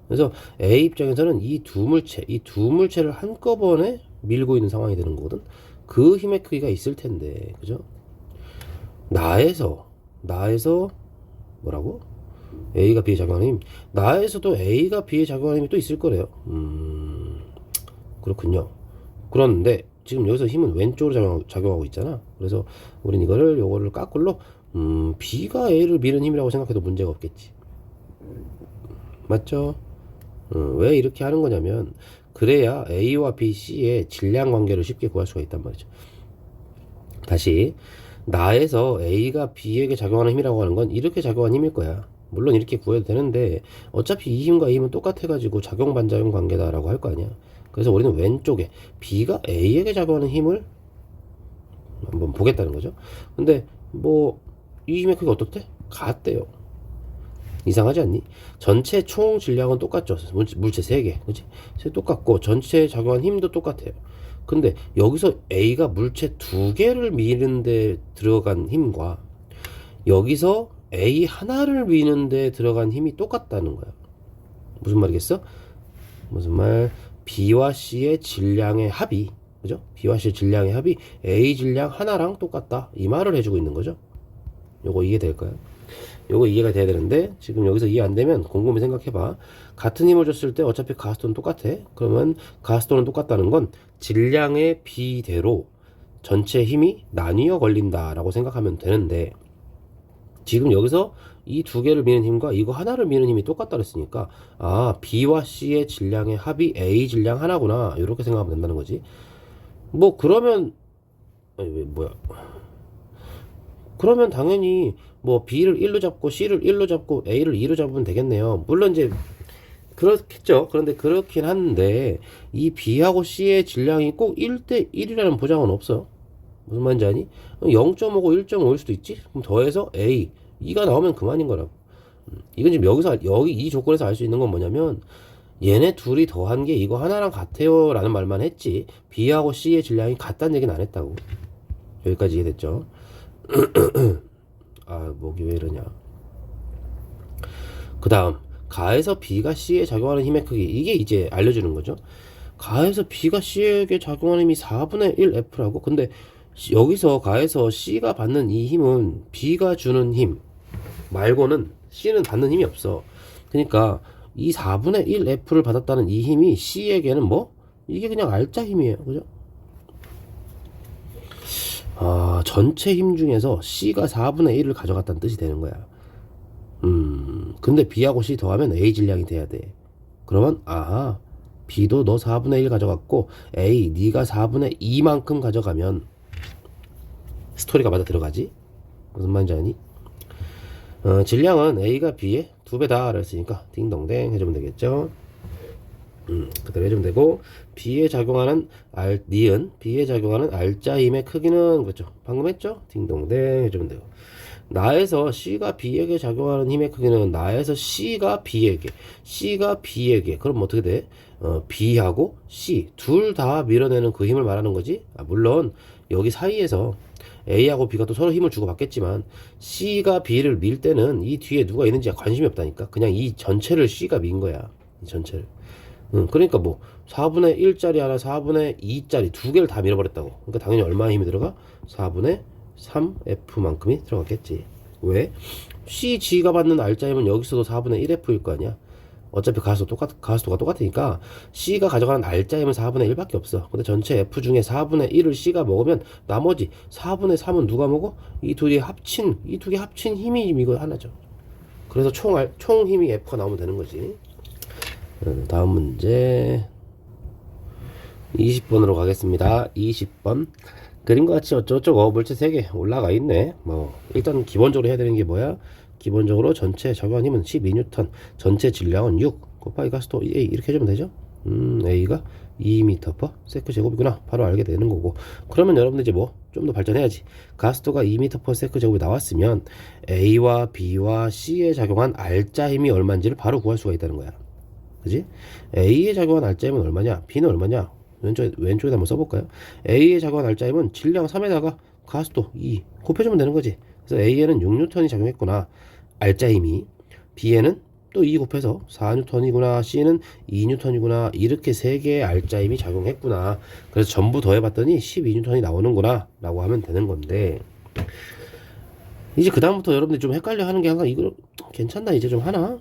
그래서 A 입장에서는 이 두 물체를 한꺼번에 밀고 있는 상황이 되는 거거든. 그 힘의 크기가 있을 텐데, 그죠? 나에서 뭐라고? A가 B에 작용하는 힘. 나에서도 A가 B에 작용하는 힘이 또 있을 거래요. 그렇군요. 그런데 지금 여기서 힘은 왼쪽으로 작용하고 있잖아. 그래서 우린 요거를 까꿀로 B가 A를 미는 힘이라고 생각해도 문제가 없겠지. 맞죠? 왜 이렇게 하는 거냐면 그래야 A와 B, C의 질량 관계를 쉽게 구할 수가 있단 말이죠. 다시 나에서 A가 B에게 작용하는 힘이라고 하는 건 이렇게 작용하는 힘일 거야. 물론 이렇게 구해도 되는데 어차피 이 힘과 이 힘은 똑같아가지고 작용 반작용 관계다라고 할 거 아니야. 그래서 우리는 왼쪽에 B가 A에게 작용하는 힘을 한번 보겠다는 거죠. 근데 뭐 이 힘의 크기가 어떻대? 같대요. 이상하지 않니? 전체 총 질량은 똑같죠. 물체 3개. 그치? 똑같고 전체 작용한 힘도 똑같아요. 근데 여기서 A가 물체 2개를 미는데 들어간 힘과 여기서 A 하나를 미는데 들어간 힘이 똑같다는 거야. 무슨 말이겠어? 무슨 말? B와 C의 질량의 합이, 그죠? B와 C의 질량의 합이 A 질량 하나랑 똑같다. 이 말을 해주고 있는 거죠. 요거 이해될까요? 요거 이해가 돼야 되는데 지금 여기서 이해 안 되면 곰곰이 생각해봐. 같은 힘을 줬을 때 어차피 가스톤은 똑같아. 그러면 가스톤은 똑같다는 건 질량의 비대로 전체 힘이 나뉘어 걸린다라고 생각하면 되는데 지금 여기서 이 2개를 미는 힘과 이거 하나를 미는 힘이 똑같다 그랬으니까 아 B와 C의 질량의 합이 A 질량 하나구나 이렇게 생각하면 된다는 거지. 뭐 그러면 아니 왜 뭐야 그러면 당연히 뭐 B를 1로 잡고 C를 1로 잡고 A를 2로 잡으면 되겠네요. 물론 이제 그렇겠죠. 그런데 그렇긴 한데 이 B하고 C의 질량이 꼭 1대 1이라는 보장은 없어. 무슨 말인지 아니? 0.5고 1.5일 수도 있지. 그럼 더해서 A 2가 나오면 그만인 거라고. 이건 지금 여기 이 조건에서 알 수 있는 건 뭐냐면 얘네 둘이 더한 게 이거 하나랑 같아요 라는 말만 했지 B하고 C의 질량이 같다는 얘기는 안 했다고. 여기까지 이해됐죠? 아 목이 왜 이러냐. 그 다음 가에서 B가 C에 작용하는 힘의 크기 이게 이제 알려주는 거죠. 가에서 B가 C에게 작용하는 힘이 4분의 1 F라고. 근데 여기서 가에서 C가 받는 이 힘은 B가 주는 힘 말고는 C는 받는 힘이 없어. 그러니까 이 4분의 1 F를 받았다는 이 힘이 C에게는 뭐? 이게 그냥 알짜 힘이에요. 그죠? 아, 전체 힘 중에서 C가 4분의 1을 가져갔다는 뜻이 되는 거야. 근데 B하고 C 더하면 A 질량이 돼야 돼. 그러면, 아, B도 너 4분의 1 가져갔고, A, 네가 4분의 2만큼 가져가면, 스토리가 맞아 들어가지? 무슨 말인지 아니? 질량은 A가 B의 2배다. 그랬으니까, 딩동댕 해주면 되겠죠? 그대로 해주면 되고 B에 작용하는 B에 작용하는 알짜 힘의 크기는 그렇죠. 방금 했죠? 딩동댕 해주면 되고 나에서 C가 B에게 작용하는 힘의 크기는 나에서 C가 B에게 그럼 어떻게 돼? B하고 C 둘 다 밀어내는 그 힘을 말하는 거지. 물론 여기 사이에서 A하고 B가 또 서로 힘을 주고 받겠지만 C가 B를 밀 때는 이 뒤에 누가 있는지 관심이 없다니까. 그냥 이 전체를 C가 민 거야. 이 전체를. 그러니까 뭐 4분의 1짜리 하나 4분의 2짜리 두 개를 다 밀어버렸다고. 그러니까 당연히 얼마나 힘이 들어가? 4분의 3F만큼이 들어갔겠지. 왜? CG가 받는 알짜 힘은 여기서도 4분의 1F일 거 아니야. 어차피 가스도가 똑같으니까 C가 가져가는 알짜 힘은 4분의 1밖에 없어. 근데 전체 F 중에 4분의 1을 C가 먹으면 나머지 4분의 3은 누가 먹어? 이 두 개 합친 힘이 이거 하나죠. 그래서 총 힘이 F가 나오면 되는 거지. 다음 문제 20번으로 가겠습니다. 20번 그림과 같이 어쩌고저쩌고 물체 3개 올라가 있네. 뭐 일단 기본적으로 해야 되는 게 뭐야? 기본적으로 전체 작용한 힘은 12N, 전체 질량은 6 곱하기 가스도 A 이렇게 해주면 되죠. A가 2m/s 제곱이구나 바로 알게 되는 거고. 그러면 여러분들 이제 뭐 좀 더 발전해야지. 가스도가 2m/s 제곱이 나왔으면 A와 B와 C에 작용한 알짜 힘이 얼마인지를 바로 구할 수가 있다는 거야. 그지? A에 작용한 알짜 힘은 얼마냐? B는 얼마냐? 왼쪽에다 한번 써볼까요? A에 작용한 알짜 힘은 질량 3에다가 가스도 2 곱해주면 되는 거지. 그래서 A에는 6N이 작용했구나. 알짜 힘이. B에는 또 2 곱해서 4N이구나. C는 2N이구나. 이렇게 3개의 알짜 힘이 작용했구나. 그래서 전부 더해봤더니 12N이 나오는구나. 라고 하면 되는 건데 이제 그 다음부터 여러분들이 좀 헷갈려 하는 게 항상 이거 괜찮나? 이제 좀 하나?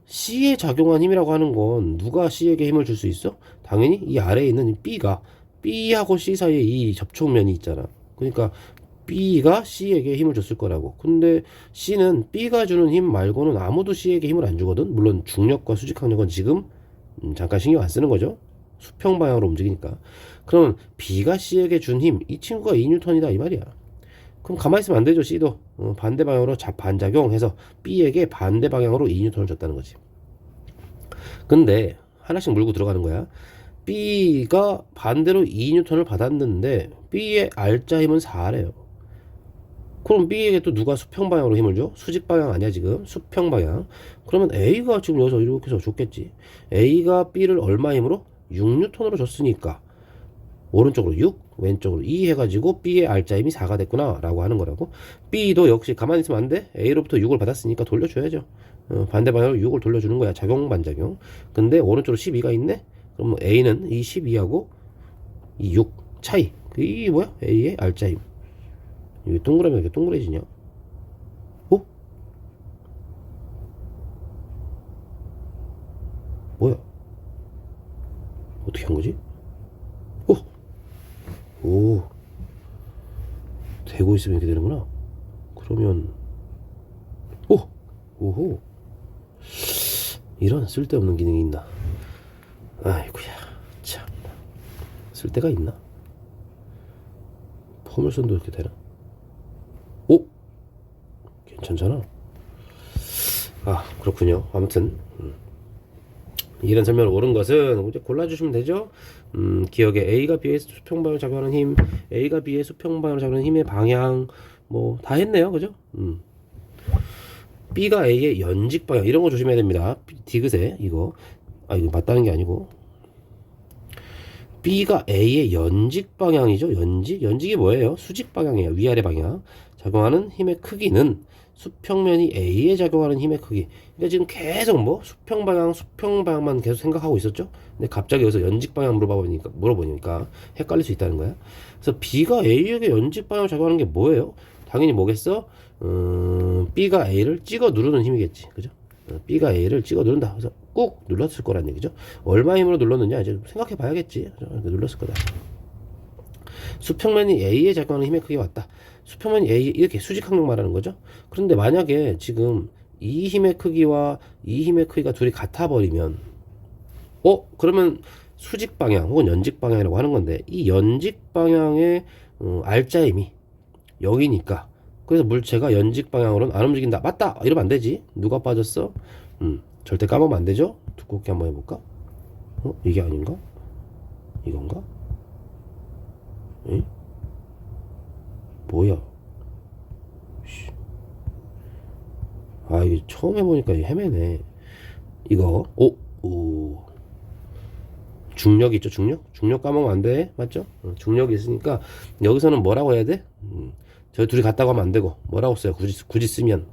C에 작용한 힘이라고 하는 건 누가 C에게 힘을 줄 수 있어? 당연히 이 아래에 있는 B가 B하고 C 사이에 이 접촉면이 있잖아. 그러니까 B가 C에게 힘을 줬을 거라고. 근데 C는 B가 주는 힘 말고는 아무도 C에게 힘을 안 주거든. 물론 중력과 수직항력은 지금 잠깐 신경 안 쓰는 거죠. 수평 방향으로 움직이니까. 그러면 B가 C에게 준 힘, 이 친구가 2N이다 이 말이야. 그럼 가만히 있으면 안 되죠. C도 반대 방향으로 반작용해서 B에게 반대 방향으로 2N을 줬다는 거지. 근데 하나씩 물고 들어가는 거야. B가 반대로 2N을 받았는데 B의 알짜 힘은 4래요. 그럼 B에게 또 누가 수평 방향으로 힘을 줘? 수직 방향 아니야 지금? 수평 방향. 그러면 A가 지금 여기서 이렇게 해서 줬겠지. A가 B를 얼마 힘으로? 6N으로 줬으니까 오른쪽으로 6, 왼쪽으로 2 해가지고 B의 알짜 힘이 4가 됐구나 라고 하는 거라고. B도 역시 가만히 있으면 안 돼. A로부터 6을 받았으니까 돌려줘야죠. 반대 방향으로 6을 돌려주는 거야. 작용 반작용. 근데 오른쪽으로 12가 있네. 그럼 A는 이 12하고 이 6 차이. 이 뭐야? A의 알짜 힘. 이게 동그라미가 이렇게 동그래지냐? 어? 뭐야? 어떻게 한 거지? 오, 대고 있으면 이렇게 되는구나. 그러면, 오호. 이런 쓸데없는 기능이 있나? 아이고야, 참. 쓸데가 있나? 포물선도 이렇게 되나? 오! 괜찮잖아. 아, 그렇군요. 아무튼, 이런 설명을 옳은 것은 이제 골라주시면 되죠. 기억에 A가 B의 수평 방향을 작용하는 힘, A가 B의 수평 방향을 작용하는 힘의 방향, 뭐 다 했네요, 그죠? B가 A의 연직 방향 이런 거 조심해야 됩니다. 디귿에 이거 이거 맞다는 게 아니고 B가 A의 연직 방향이죠. 연직이 뭐예요? 수직 방향이에요. 위아래 방향. 작용하는 힘의 크기는 수평면이 A에 작용하는 힘의 크기. 그러니까 지금 계속 수평 방향만 계속 생각하고 있었죠. 근데 갑자기 여기서 연직 방향 물어보니까 헷갈릴 수 있다는 거야. 그래서 B가 A에게 연직 방향을 작용하는 게 뭐예요? 당연히 뭐겠어? B가 A를 찍어 누르는 힘이겠지. 그죠? B가 A를 찍어 누른다. 그래서 꾹 눌렀을 거란 얘기죠. 얼마 힘으로 눌렀느냐 이제 생각해 봐야겠지. 눌렀을 거다. 수평면이 A에 작용하는 힘의 크기가 왔다. 수평면이 A 이렇게 수직항력 말하는 거죠. 그런데 만약에 지금 이 힘의 크기와 이 힘의 크기가 둘이 같아 버리면 그러면 수직 방향 혹은 연직 방향이라고 하는 건데 이 연직 방향의 알짜 힘이 여기니까 그래서 물체가 연직 방향으로는 안 움직인다. 맞다. 이러면 안 되지. 누가 빠졌어? 절대 까먹으면 안 되죠. 두껍게 한번 해볼까? 이게 아닌가? 이건가? 에? 뭐야? 이게 처음 해보니까 헤매네. 이거 오 중력 있죠. 중력 까먹으면 안 돼. 맞죠? 중력이 있으니까 여기서는 뭐라고 해야 돼? 저 둘이 같다고 하면 안 되고 뭐라고 써요? 굳이 쓰면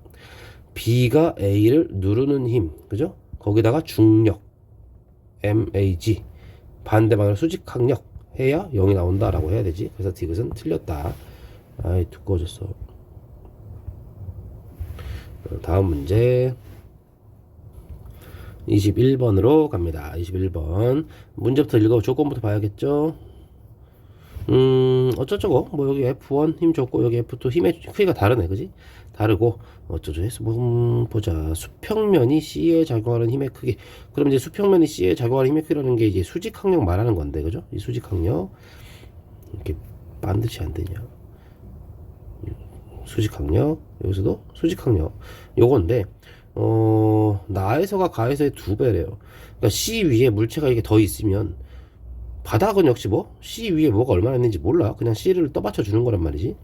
B가 A를 누르는 힘, 그죠? 거기다가 중력 MAG 반대 방향으로 수직항력 해야 0이 나온다라고 해야 되지. 그래서 디귿은 틀렸다. 두꺼워졌어. 다음 문제 21번으로 갑니다. 21번 문제부터 읽어 조건부터 봐야겠죠. 어쩌저거 여기 F1 힘 줬고 여기 F2 힘의 크기가 다르네, 그지? 다르고 어쩌죠 해서 보자. 수평면이 C에 작용하는 힘의 크기. 그럼 이제 수평면이 C에 작용하는 힘의 크기라는 게 이제 수직항력 말하는 건데, 그죠? 이 수직항력 이렇게 반드시 안 되냐? 수직항력 여기서도 수직항력 요건데 나에서가 가에서의 2배래요. 그러니까 C 위에 물체가 이게 더 있으면 바닥은 역시 C 위에 뭐가 얼마나 있는지 몰라. 그냥 C를 떠받쳐 주는 거란 말이지.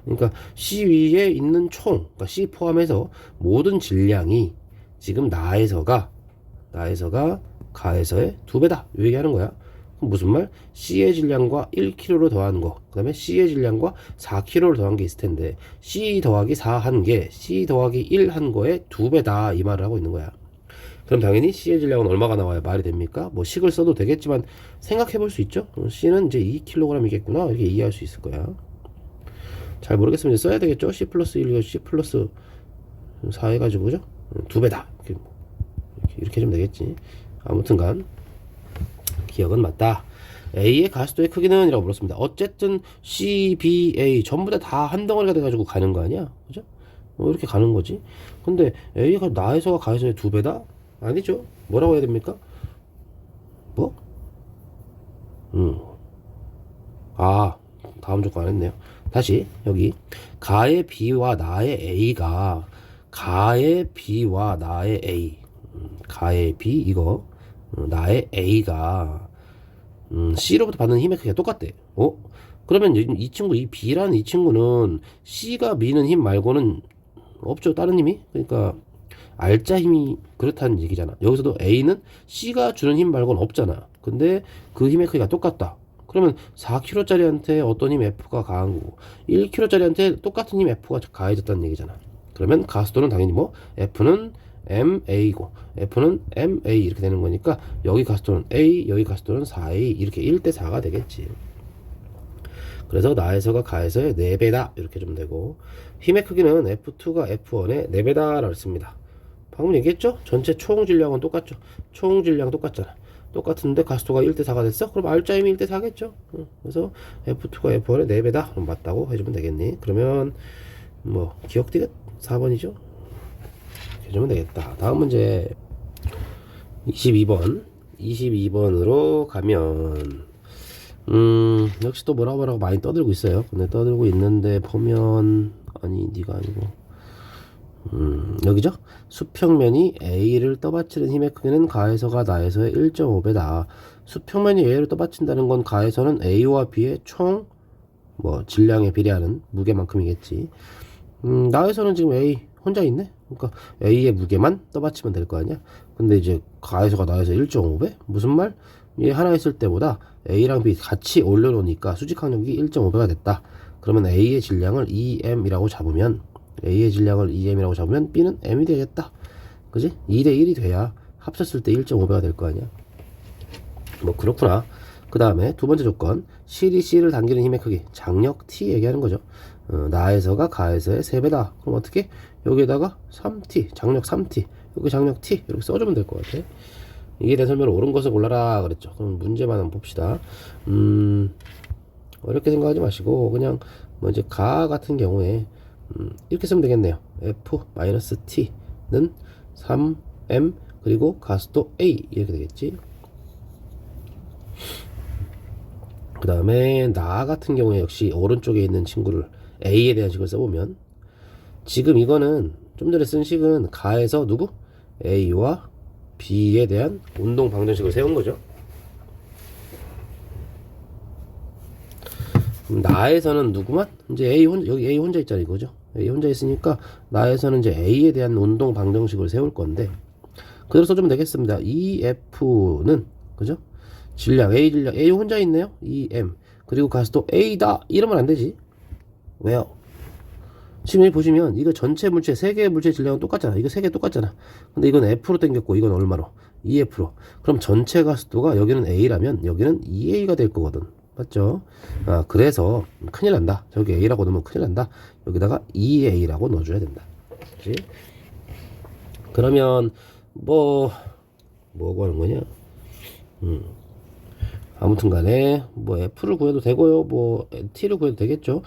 그러니까 C 위에 있는 그러니까 C 포함해서 모든 질량이 지금 나에서가 가에서의 2배다. 이 얘기하는 거야. 그럼 무슨 말? C의 질량과 1kg로 더한 거, 그 다음에 C의 질량과 4kg를 더한 게 있을 텐데 C 더하기 4 한 게 C 더하기 1 한 거에 2배다 이 말을 하고 있는 거야. 그럼 당연히 C의 질량은 얼마가 나와야 말이 됩니까? 식을 써도 되겠지만 생각해 볼 수 있죠. C는 이제 2kg이겠구나 이렇게 이해할 수 있을 거야. 잘 모르겠으면 이제 써야 되겠죠. C 플러스 1, C 플러스 4 해가지고, 그죠? 2배다 이렇게 좀 되겠지. 아무튼간 기억은 맞다. A의 가속도의 크기는? 이라고 물었습니다. 어쨌든 C, B, A 전부 다 한 덩어리가 돼가지고 가는 거 아니야? 그죠? 이렇게 가는 거지. 근데 A가 나에서가 가에서의 2배다? 아니죠. 뭐라고 해야 됩니까? 뭐? 아, 다음 조건 안 했네요. 다시 여기 가의 B와 나의 A가 가의 B와 나의 A 가의 B 이거 나의 A가 C로부터 받는 힘의 크기가 똑같대. 그러면 이 친구 이 B라는 이 친구는 C가 미는 힘 말고는 없죠. 다른 힘이. 그러니까 알짜 힘이 그렇다는 얘기잖아. 여기서도 A는 C가 주는 힘 말고는 없잖아. 근데 그 힘의 크기가 똑같다. 그러면 4kg짜리한테 어떤 힘 F가 가한 거고 1kg짜리한테 똑같은 힘 F가 가해졌다는 얘기잖아. 그러면 가속도는 당연히 뭐 F는 MA고 F는 MA 이렇게 되는 거니까 여기 가속도는 A 여기 가속도는 4A 이렇게 1대4가 되겠지. 그래서 나에서가 가에서의 4배다 이렇게 좀 되고 힘의 크기는 F2가 F1의 4배다 라고 씁니다. 방금 얘기했죠? 전체 총 질량은 똑같죠. 총 질량 똑같잖아. 똑같은데 가속도가 1대4가 됐어? 그럼 알짜 힘이 1대4겠죠. 그래서 F2가 F1의 4배다 그럼 맞다고 해주면 되겠니? 그러면 뭐 기억되겠? 4번이죠? 해주면 되겠다. 다음 문제 22번으로 가면 역시 또 뭐라고 많이 떠들고 있어요. 근데 떠들고 있는데 보면 아니 니가 아니고 여기죠? 수평면이 A를 떠받치는 힘의 크기는 가에서가 나에서의 1.5배다. 수평면이 A를 떠받친다는 건 가에서는 A와 B의 총 뭐 질량에 비례하는 무게만큼이겠지. 나에서는 지금 A 혼자 있네? 그러니까 A의 무게만 떠받치면 될 거 아니야? 근데 이제 가에서가 나에서 1.5배? 무슨 말? 얘 하나 있을 때보다 A랑 B 같이 올려놓으니까 수직 항력이 1.5배가 됐다. 그러면 A의 질량을 2M이라고 잡으면 A의 질량을 2M이라고 잡으면 B는 M이 되겠다. 그지? 2대1이 돼야 합쳤을 때 1.5배가 될 거 아니야. 뭐 그렇구나. 그 다음에 두 번째 조건 실이 C를 당기는 힘의 크기 장력 T 얘기하는 거죠. 나에서가 가에서의 3배다. 그럼 어떻게? 여기에다가 3T 장력 3T 여기 장력 T 이렇게 써주면 될 것 같아. 이게 된 설명을 옳은 것을 골라라 그랬죠. 그럼 문제만 한번 봅시다. 어렵게 생각하지 마시고 그냥 뭐 이제 가 같은 경우에 이렇게 쓰면 되겠네요. F-T는 3M 그리고 가속도 A 이렇게 되겠지. 그 다음에 나 같은 경우에 역시 오른쪽에 있는 친구를 A에 대한 식을 써보면 지금 이거는 좀 전에 쓴 식은 가에서 누구? A와 B에 대한 운동 방정식을 세운 거죠. 그럼 나에서는 누구만? 이제 A 혼자, 여기 A 혼자 있잖아 이거죠. A 혼자 있으니까 나에서는 이제 A에 대한 운동 방정식을 세울 건데 그대로 써주면 되겠습니다. EF는 그죠? 질량 A 혼자 있네요. EM 그리고 가속도 A다 이러면 안 되지. 왜요? 지금 여기 보시면 이거 전체 물체 3개의 물체 질량은 똑같잖아. 이거 3개 똑같잖아. 근데 이건 F로 당겼고 이건 얼마로? 2F로. 그럼 전체 가속도가 여기는 A라면 여기는 2A가 될 거거든. 맞죠? 그래서 큰일 난다. 저기 A라고 넣으면 큰일 난다. 여기다가 2A라고 넣어줘야 된다. 그치? 그러면 뭐고 하는 거냐? 아무튼 간에 뭐 F를 구해도 되고요. 뭐 T를 구해도 되겠죠.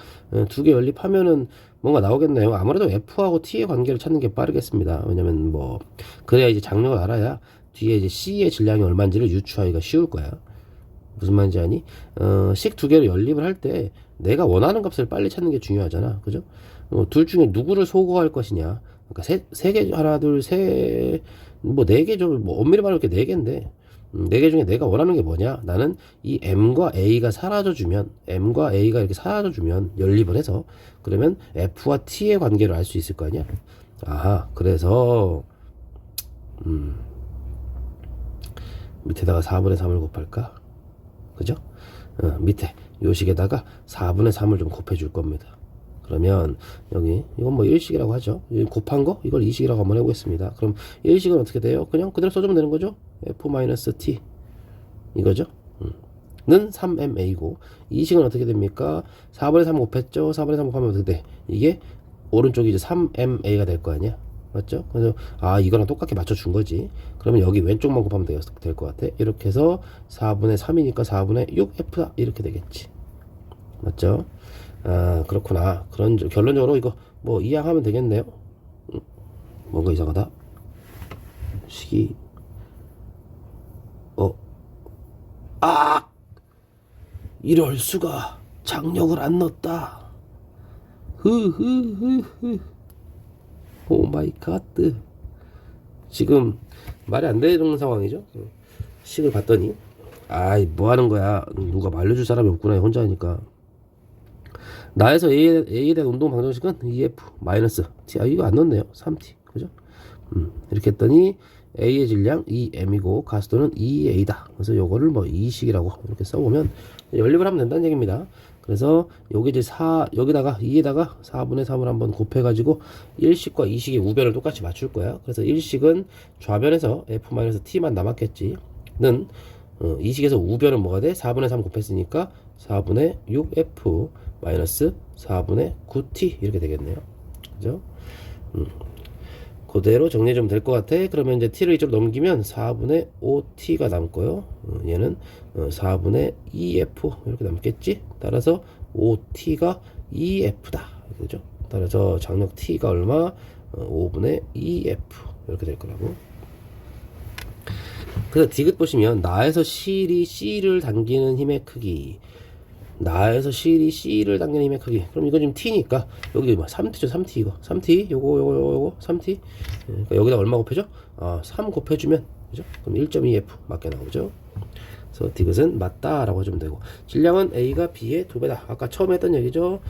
두 개 연립하면은 뭔가 나오겠네요. 아무래도 F하고 T의 관계를 찾는 게 빠르겠습니다. 왜냐면 뭐 그래야 이제 장력을 알아야 뒤에 이제 C의 질량이 얼마인지를 유추하기가 쉬울 거야. 무슨 말인지 아니? 식 두 개를 연립을 할 때 내가 원하는 값을 빨리 찾는 게 중요하잖아. 그죠? 둘 중에 누구를 소거할 것이냐. 그러니까 세 개, 하나, 둘, 셋, 뭐 네 개 좀, 뭐 엄밀히 말하면 이렇게 네 개인데, 네 개 중에 내가 원하는 게 뭐냐? 나는 이 M과 A가 사라져주면, M과 A가 이렇게 사라져주면, 연립을 해서, 그러면 F와 T의 관계를 알 수 있을 거 아니야? 아하, 그래서, 밑에다가 4분의 3을 곱할까? 그죠? 밑에 요식에다가 4분의 3을 좀 곱해줄 겁니다. 그러면 여기 이건 뭐 1식이라고 하죠. 곱한 거 이걸 2식이라고 한번 해보겠습니다. 그럼 1식은 어떻게 돼요? 그냥 그대로 써주면 되는 거죠. F-T 이거죠. 는 3MA고 2식은 어떻게 됩니까? 4분의 3 곱했죠. 4분의 3 곱하면 어떻게 돼? 이게 오른쪽이 이제 3MA가 될 거 아니야. 맞죠? 그래서 이거랑 똑같게 맞춰준 거지. 그러면 여기 왼쪽만 곱하면 될 것 같아. 이렇게 해서 4분의 3이니까 4분의 6F다. 이렇게 되겠지. 맞죠? 아, 그렇구나. 결론적으로 이거 뭐 이항하면 되겠네요. 뭔가 이상하다. 식이, 아! 이럴 수가. 장력을 안 넣었다. 오 마이 갓. 지금 말이 안 되는 상황이죠. 식을 봤더니, 아이, 뭐 하는 거야. 누가 말려줄 사람이 없구나. 혼자 하니까. 나에서 A에 대한 운동 방정식은 EF 마이너스 T. 아, 이거 안 넣었네요. 3T. 그죠? 이렇게 했더니 A의 질량 EM이고 가속도는 EA다. 그래서 요거를 뭐 E식이라고 이렇게 써보면 연립을 하면 된다는 얘기입니다. 그래서 요게 이제 여기다가 2에다가 4분의 3을 한번 곱해가지고 1식과 2식의 우변을 똑같이 맞출 거야. 그래서 1식은 좌변에서 F-T만 남았겠지. 는 2식에서 우변은 뭐가 돼? 4분의 3 곱했으니까 4분의 6F 마이너스 4분의 9T 이렇게 되겠네요. 그죠? 그대로 정리해주면 될 것 같아. 그러면 이제 t를 이쪽으로 넘기면 4분의 5t가 남고요. 얘는 4분의 2f 이렇게 남겠지. 따라서 5t가 2f다. 그죠? 따라서 장력 t가 얼마? 5분의 2f 이렇게 될 거라고. 그래서 디귿 보시면 나에서 실이 C를 당기는 힘의 크기, 나에서 실이 C를 당기는 힘의 크기. 그럼 이거 지금 T니까 여기 뭐 3T죠. 3T 이거 3T 요거 3T. 그러니까 여기다 얼마 곱해줘? 3 곱해주면 그죠? 그럼 1.2F 맞게 나오죠. 그래서 디귿은 맞다라고 해주면 되고, 질량은 A가 B의 2배다. 아까 처음에 했던 얘기죠.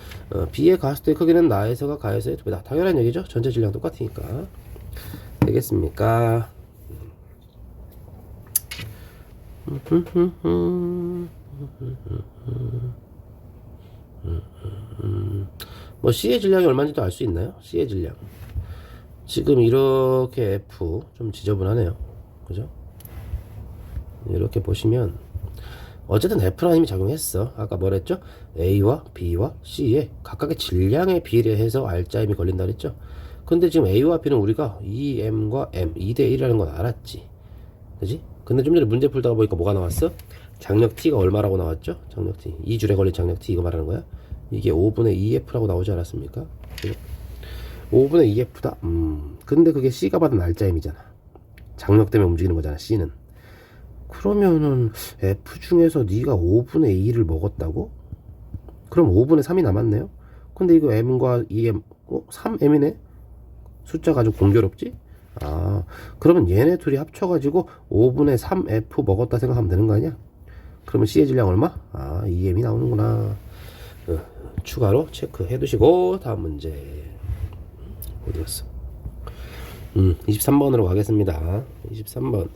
B의 가속도의 크기는 나에서가 가에서의 2배다. 당연한 얘기죠. 전체 질량 똑같으니까. 되겠습니까? 뭐 C의 질량이 얼마인지도 알 수 있나요? C의 질량 지금 이렇게 F 좀 지저분하네요. 그죠? 이렇게 보시면 어쨌든 F라는 힘이 작용했어. 아까 뭐랬죠? A와 B와 C의 각각의 질량에 비례해서 R자임이 걸린다 그랬죠? 근데 지금 A와 B는 우리가 2M과 M 2대1이라는 건 알았지. 그지? 근데 좀 전에 문제 풀다가 보니까 뭐가 나왔어? 장력 T가 얼마라고 나왔죠? 장력 T 2줄에 걸린 장력 T 이거 말하는 거야. 이게 5분의 2F라고 나오지 않았습니까? 5분의 2F다. 근데 그게 C가 받은 R자임이잖아. 장력 때문에 움직이는 거잖아, C는. 그러면은 F 중에서 네가 5분의 2를 먹었다고? 그럼 5분의 3이 남았네요. 근데 이거 M과 2M 3M이네? 숫자가 아주 공교롭지? 그러면 얘네 둘이 합쳐가지고 5분의 3F 먹었다 생각하면 되는 거 아니야? 그러면 C의 질량 얼마? 2M이 나오는구나. 추가로 체크해 두시고 다음 문제 어디 갔어? 23번으로 가겠습니다. 23번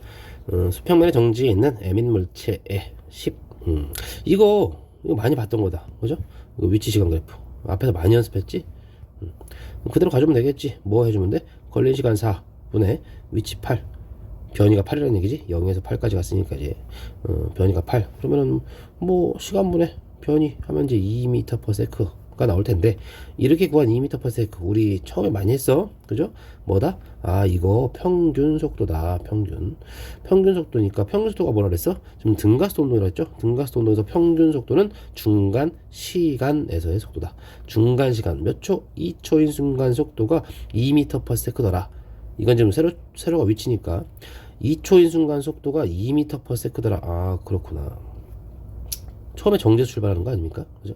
수평면의 정지에 있는 M인 물체의 10. 이거 많이 봤던 거다. 그죠? 이거 위치 시간 그래프 앞에서 많이 연습했지? 그대로 가주면 되겠지. 뭐 해주면 돼? 걸린 시간 4분의 위치 8, 변이가 8이라는 얘기지. 0에서 8까지 갔으니까 이제 변이가 8. 그러면은 뭐 시간분의 변이 하면 이제 2m/s가 나올 텐데, 이렇게 구한 2m/s 우리 처음에 많이 했어. 그죠? 뭐다? 이거 평균 속도다. 평균 속도니까 평균 속도가 뭐라 그랬어? 지금 등가속도 운동이라 했죠? 등가속도 운동에서 평균 속도는 중간 시간에서의 속도다. 중간 시간 몇 초? 2초인 순간 속도가 2m/s더라. 이건 지금 세로가 위치니까 2초인 순간 속도가 2m/s더라. 그렇구나. 처음에 정지에서 출발하는 거 아닙니까? 그죠?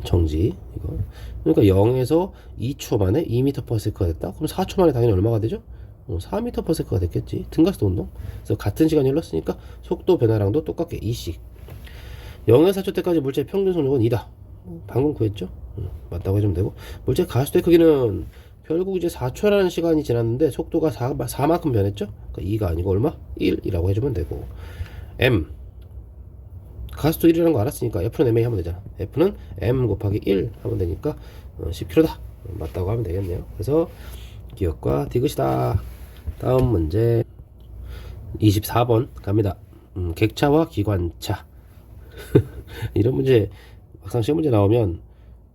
정지 이거. 그러니까 0에서 2초 만에 2m/s가 됐다. 그럼 4초 만에 당연히 얼마가 되죠? 4m/s가 됐겠지. 등가속도 운동. 그래서 같은 시간이 흘렀으니까 속도 변화량도 똑같게 2씩. 0에서 4초 때까지 물체의 평균 속력은 2다. 방금 구했죠? 맞다고 해주면 되고, 물체 가속도의 크기는 결국 이제 4초라는 시간이 지났는데 속도가 4만큼 변했죠? 그러니까 2가 아니고 얼마? 1이라고 해주면 되고, M 가속도 1이라는 거 알았으니까 F는 MA 하면 되잖아. F는 M 곱하기 1 하면 되니까 10km다. 맞다고 하면 되겠네요. 그래서 기억과 디귿이다. 다음 문제 24번 갑니다. 객차와 기관차. 이런 문제 막상 시험 문제 나오면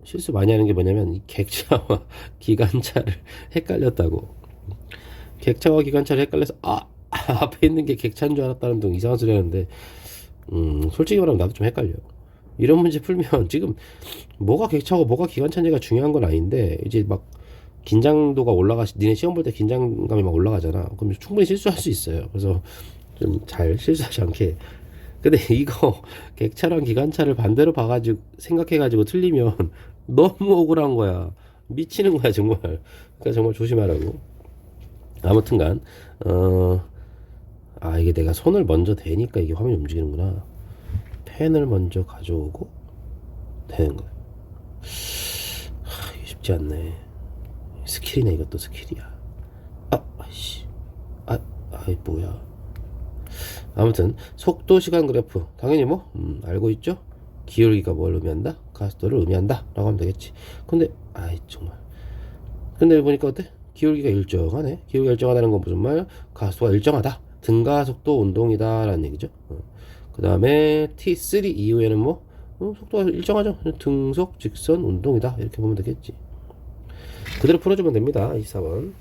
실수 많이 하는 게 뭐냐면 이 객차와 기관차를 헷갈렸다고. 객차와 기관차를 헷갈려서 앞에 있는 게 객차인 줄 알았다는 등 이상한 소리 하는데, 솔직히 말하면 나도 좀 헷갈려. 이런 문제 풀면 지금 뭐가 객차고 뭐가 기관차인지가 중요한 건 아닌데, 이제 막 긴장도가 니네 시험 볼 때 긴장감이 막 올라가잖아. 그럼 충분히 실수할 수 있어요. 그래서 좀 잘 실수하지 않게. 근데 이거 객차랑 기관차를 반대로 봐가지고 생각해가지고 틀리면 너무 억울한 거야. 미치는 거야 정말. 그러니까 정말 조심하라고. 아무튼간 이게 내가 손을 먼저 대니까 이게 화면이 움직이는구나. 펜을 먼저 가져오고 되는 거야. 이게 쉽지 않네. 스킬이네. 이것도 스킬이야. 뭐야. 아무튼 속도 시간 그래프 당연히 뭐 알고 있죠. 기울기가 뭘 의미한다? 가속도를 의미한다 라고 하면 되겠지. 근데 정말 근데 보니까 어때? 기울기가 일정하네. 기울기가 일정하다는 건 무슨 말? 가속도가 일정하다. 등가속도 운동이다 라는 얘기죠. 그 다음에 T3 이후에는 뭐 속도가 일정하죠. 등속 직선 운동이다 이렇게 보면 되겠지. 그대로 풀어주면 됩니다. 24번.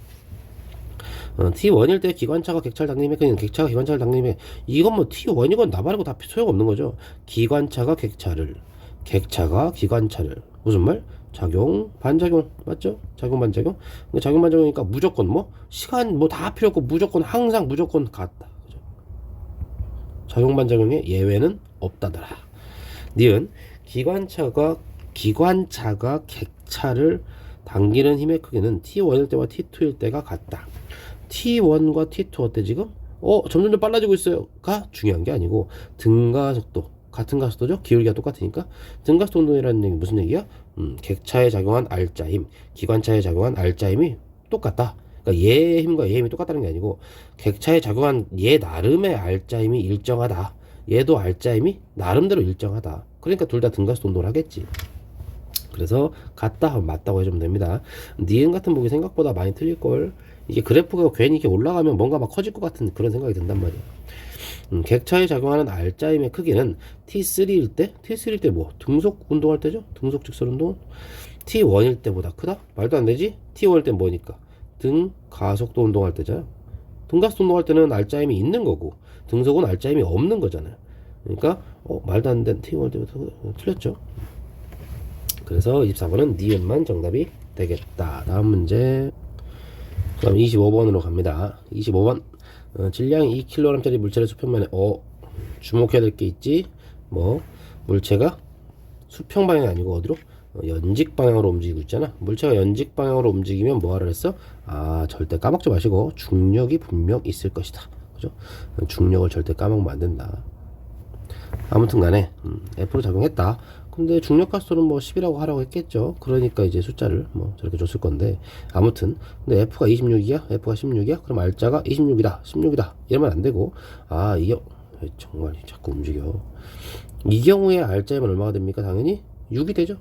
T1일 때 기관차가 객차를 당기면 그냥 객차가 기관차를 당기면 이건 뭐 T1이건 나 말고 다 소용없는 거죠. 기관차가 객차가 기관차를 무슨 말? 작용 반작용 맞죠? 작용 반작용. 작용 반작용이니까 무조건 뭐 시간 뭐 다 필요 없고 무조건 항상 무조건 같다. 그죠? 작용 반작용에 예외는 없다더라. 니은 기관차가 객차를 당기는 힘의 크기는 T1일 때와 T2일 때가 같다. T1과 T2 어때 지금? 점점 빨라지고 있어요가 중요한 게 아니고 등가속도 같은 가속도죠. 기울기가 똑같으니까. 등가속도 운동이라는 얘기 무슨 얘기야? 객차에 작용한 R자힘, 기관차에 작용한 R자힘이 똑같다. 그러니까 얘의 힘과 얘의 힘이 똑같다는 게 아니고 객차에 작용한 얘 나름의 R자힘이 일정하다. 얘도 R자힘이 나름대로 일정하다. 그러니까 둘 다 등가속도 운동을 하겠지. 그래서 같다 하면 맞다고 해주면 됩니다. 니은 같은 보기 생각보다 많이 틀릴걸. 이게 그래프가 괜히 이렇게 올라가면 뭔가 막 커질 것 같은 그런 생각이 든단 말이야. 객차에 작용하는 R자임의 크기는 T3일 때 뭐? 등속 운동할 때죠? 등속 직선 운동. T1일 때보다 크다? 말도 안 되지? T1일 때 뭐니까? 등 가속도 운동할 때잖아. 등 가속도 운동할 때는 R자임이 있는 거고 등속은 R자임이 없는 거잖아요. 그러니까 말도 안 되는 T1일 때부터 틀렸죠. 그래서 24번은 니은만 정답이 되겠다. 다음 문제. 그럼 25번으로 갑니다. 25번. 질량이 2kg짜리 물체를 수평면에 주목해야 될 게 있지. 뭐 물체가 수평 방향이 아니고 어디로? 연직 방향으로 움직이고 있잖아. 물체가 연직 방향으로 움직이면 뭐 하라 했어? 절대 까먹지 마시고 중력이 분명 있을 것이다. 그죠? 중력을 절대 까먹으면 안 된다. 아무튼 간에 F로 작용했다. 근데 중력 가속도는 뭐 10이라고 하라고 했겠죠. 그러니까 이제 숫자를 뭐 저렇게 줬을 건데 아무튼 근데 F가 26이야? F가 16이야? 그럼 R자가 26이다. 16이다. 이러면 안 되고 이게 정말 자꾸 움직여. 이 경우에 R자면 얼마가 됩니까? 당연히 6이 되죠.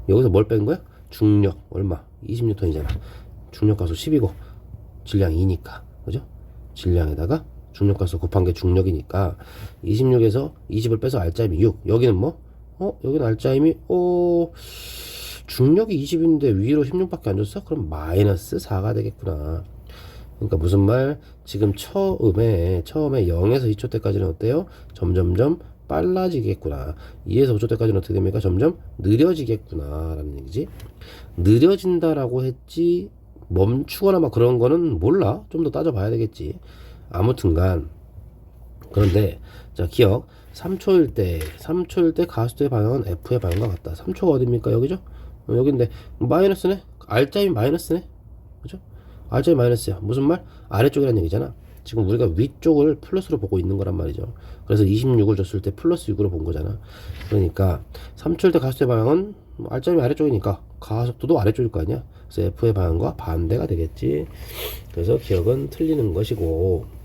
여기서 뭘 뺀 거야? 중력 얼마? 20N이잖아. 중력 가속 10이고 질량 2니까. 그죠? 질량에다가 중력 가속 곱한 게 중력이니까 26에서 20을 빼서 R자임이 6. 여기는 뭐? 여기는 R자임이 중력이 20인데 위로 16밖에 안 줬어? 그럼 마이너스 4가 되겠구나. 그러니까 무슨 말? 지금 처음에 0에서 2초 때까지는 어때요? 점점점 빨라지겠구나. 2에서 5초 때까지는 어떻게 됩니까? 점점 느려지겠구나 라는 얘기지. 느려진다라고 했지 멈추거나 막 그런 거는 몰라. 좀 더 따져봐야 되겠지. 아무튼간 그런데 자 기억 3초일 때 가속도의 방향은 F의 방향과 같다. 3초가 어딥니까? 여기죠? 여긴데 마이너스네? R자임이 마이너스네? 그죠? R자임이 마이너스야. 무슨 말? 아래쪽이라는 얘기잖아. 지금 우리가 위쪽을 플러스로 보고 있는 거란 말이죠. 그래서 26을 줬을 때 플러스 6으로 본 거잖아. 그러니까 3초일 때 가속도의 방향은 R자임이 아래쪽이니까 가속도도 아래쪽일 거 아니야. 그래서 F의 방향과 반대가 되겠지. 그래서 기억은 틀리는 것이고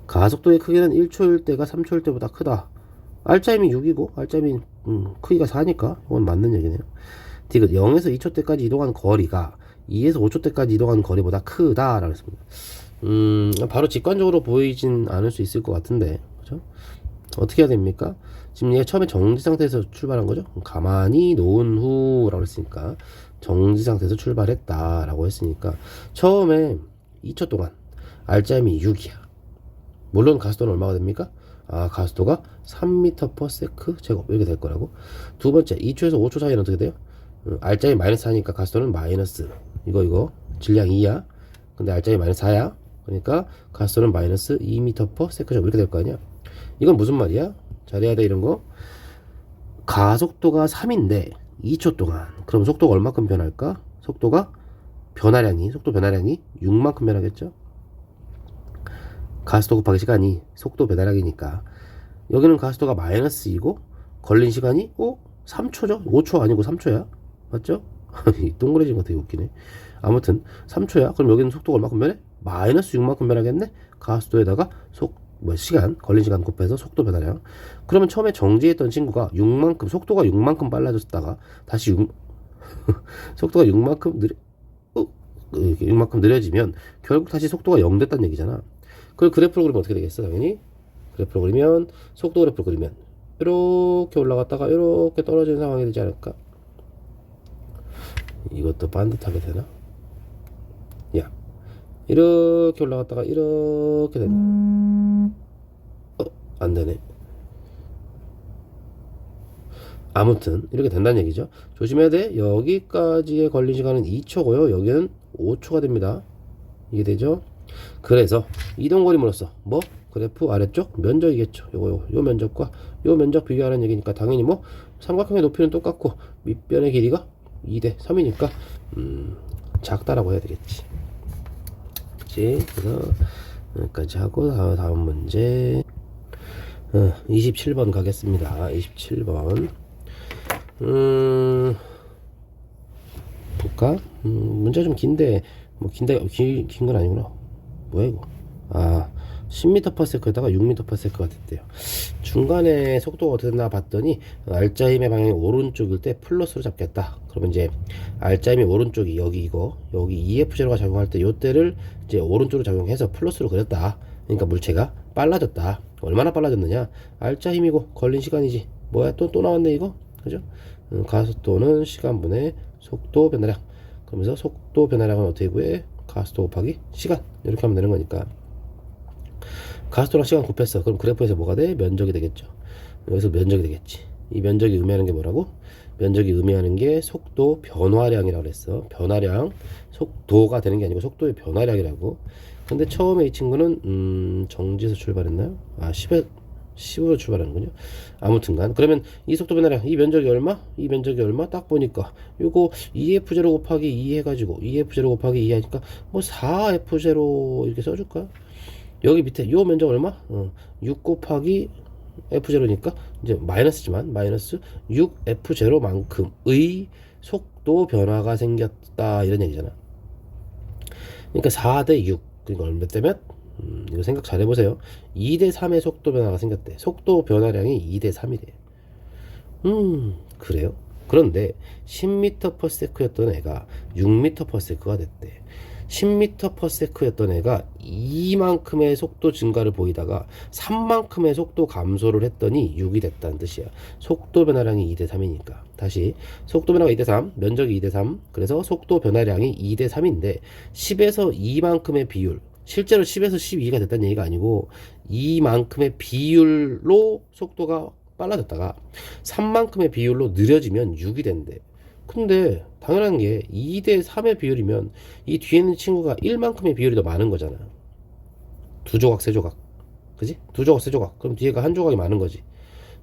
가속도의 크기는 1초일 때가 3초일 때보다 크다. R자임이 6이고 R자임이 크기가 4니까 이건 맞는 얘기네요. 디귿 0에서 2초 때까지 이동한 거리가 2에서 5초 때까지 이동한 거리보다 크다라고 했습니다. 바로 직관적으로 보이진 않을 수 있을 것 같은데 그죠? 어떻게 해야 됩니까? 지금 얘가 처음에 정지 상태에서 출발한 거죠. 가만히 놓은 후라고 했으니까 정지 상태에서 출발했다라고 했으니까 처음에 2초 동안 알짜임이 6이야. 물론 가속도는 얼마가 됩니까? 가속도가 3m/s 제곱 이렇게 될 거라고. 두 번째 2초에서 5초 사이는 어떻게 돼요? 알짜임이 마이너스 4니까 가속도는 마이너스 이거 질량 2야. 근데 알짜임이 마이너스 4야. 그러니까 가속도는 마이너스 2m/s 제곱 이렇게 될 거 아니야. 이건 무슨 말이야? 잘해야 돼 이런 거. 가속도가 3인데 2초 동안 그럼 속도가 얼마큼 변할까? 속도 변화량이 6만큼 변하겠죠? 가속도 곱하기 시간이 속도 변화량이니까 여기는 가속도가 마이너스 2고 걸린 시간이 3초죠? 5초 아니고 3초야. 맞죠? 동그래진 거 되게 웃기네. 아무튼 3초야. 그럼 여기는 속도가 얼마큼 변해? 마이너스 6만큼 변하겠네? 가속도에다가 시간, 걸린 시간 곱해서 속도 변화량. 그러면 처음에 정지했던 친구가 6만큼, 속도가 6만큼 빨라졌다가 다시 속도가 6만큼 느려지면 결국 다시 속도가 0 됐다는 얘기잖아. 그걸 그래프로 그리면 어떻게 되겠어? 당연히 그래프로 그리면, 속도 그래프로 그리면 이렇게 올라갔다가 이렇게 떨어지는 상황이 되지 않을까? 이것도 반듯하게 되나? 야, 이렇게 올라갔다가 이렇게 되나? 안 되네. 아무튼 이렇게 된다는 얘기죠. 조심해야 돼. 여기까지의 걸린 시간은 2초고요. 여기는 5초가 됩니다. 이해되죠? 그래서 이동거리물로서 그래프 아래쪽 면적이겠죠. 요 면적과 요 면적 비교하는 얘기니까 당연히 삼각형의 높이는 똑같고 밑변의 길이가 2대 3이니까 작다라고 해야 되겠지. 그치? 그래서 여기까지 하고 다음 문제 27번 가겠습니다. 27번 볼까? 문제가 좀 긴데 긴 건 아니구나. 뭐야 이거? 10m/s에다가 6m/s가 됐대요. 중간에 속도가 어떻게 됐나 봤더니 알짜임의 방향이 오른쪽일 때 플러스로 잡겠다. 그러면 이제 알짜임이 오른쪽이 여기 2F0가 작용할 때 요때를 이제 오른쪽으로 작용해서 플러스로 그렸다. 그러니까 물체가 빨라졌다. 얼마나 빨라졌느냐? 알짜 힘이고 걸린 시간이지. 또 나왔네 이거. 그죠? 가속도는 시간분의 속도 변화량. 그러면서 속도 변화량은 어떻게 구해? 가속도 곱하기 시간. 이렇게 하면 되는 거니까. 가속도랑 시간 곱했어. 그럼 그래프에서 뭐가 돼? 면적이 되겠죠. 여기서 면적이 되겠지. 이 면적이 의미하는 게 뭐라고? 면적이 의미하는 게 속도 변화량이라고 그랬어. 변화량. 속도가 되는 게 아니고 속도의 변화량이라고. 근데 처음에 이 친구는 정지에서 출발했나요? 10으로 출발하는군요. 아무튼간 그러면 이 속도 변화량, 이 면적이 얼마? 이 면적이 얼마? 딱 보니까 요거 2F0 곱하기 2 해가지고 2F0 곱하기 2 하니까 4F0 이렇게 써줄까? 여기 밑에 요 면적 얼마? 6 곱하기 F0니까 이제 마이너스지만 마이너스 6F0만큼의 속도 변화가 생겼다 이런 얘기잖아. 그러니까 4대 6 그러니까 얼마 되면 이거 생각 잘 해보세요. 2대 3의 속도 변화가 생겼대. 속도 변화량이 2대 3이래. 그래요? 그런데 10m/s였던 애가 6m/s가 됐대. 10m/s였던 애가 이만큼의 속도 증가를 보이다가 3만큼의 속도 감소를 했더니 6이 됐다는 뜻이야. 속도 변화량이 2대 3이니까. 다시 속도 변화가 2대 3, 면적이 2대 3. 그래서 속도 변화량이 2대 3인데 10에서 2만큼의 비율, 실제로 10에서 12가 됐다는 얘기가 아니고 이만큼의 비율로 속도가 빨라졌다가 3만큼의 비율로 느려지면 6이 된대. 근데 당연한 게 2대 3의 비율이면 이 뒤에 있는 친구가 1만큼의 비율이 더 많은 거잖아. 두 조각, 세 조각. 그지? 두 조각, 세 조각. 그럼 뒤에가 한 조각이 많은 거지.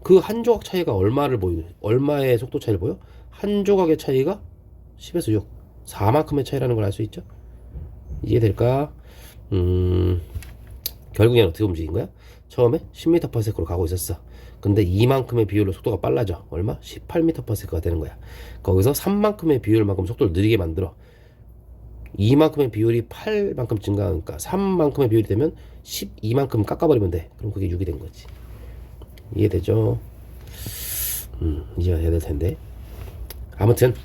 그 한 조각 차이가 얼마의 속도 차이를 보여? 한 조각의 차이가 10에서 6. 4만큼의 차이라는 걸 알 수 있죠? 이해될까? 결국엔 어떻게 움직인 거야? 처음에 10m/s로 가고 있었어. 근데 이만큼의 비율로 속도가 빨라져. 얼마? 18m/s가 되는 거야. 거기서 3만큼의 비율만큼 속도를 느리게 만들어. 이만큼의 비율이 8만큼 증가하니까 3만큼의 비율이 되면 12만큼 깎아버리면 돼. 그럼 그게 6이 된 거지. 이해되죠? 이제 해야 될 텐데. 아무튼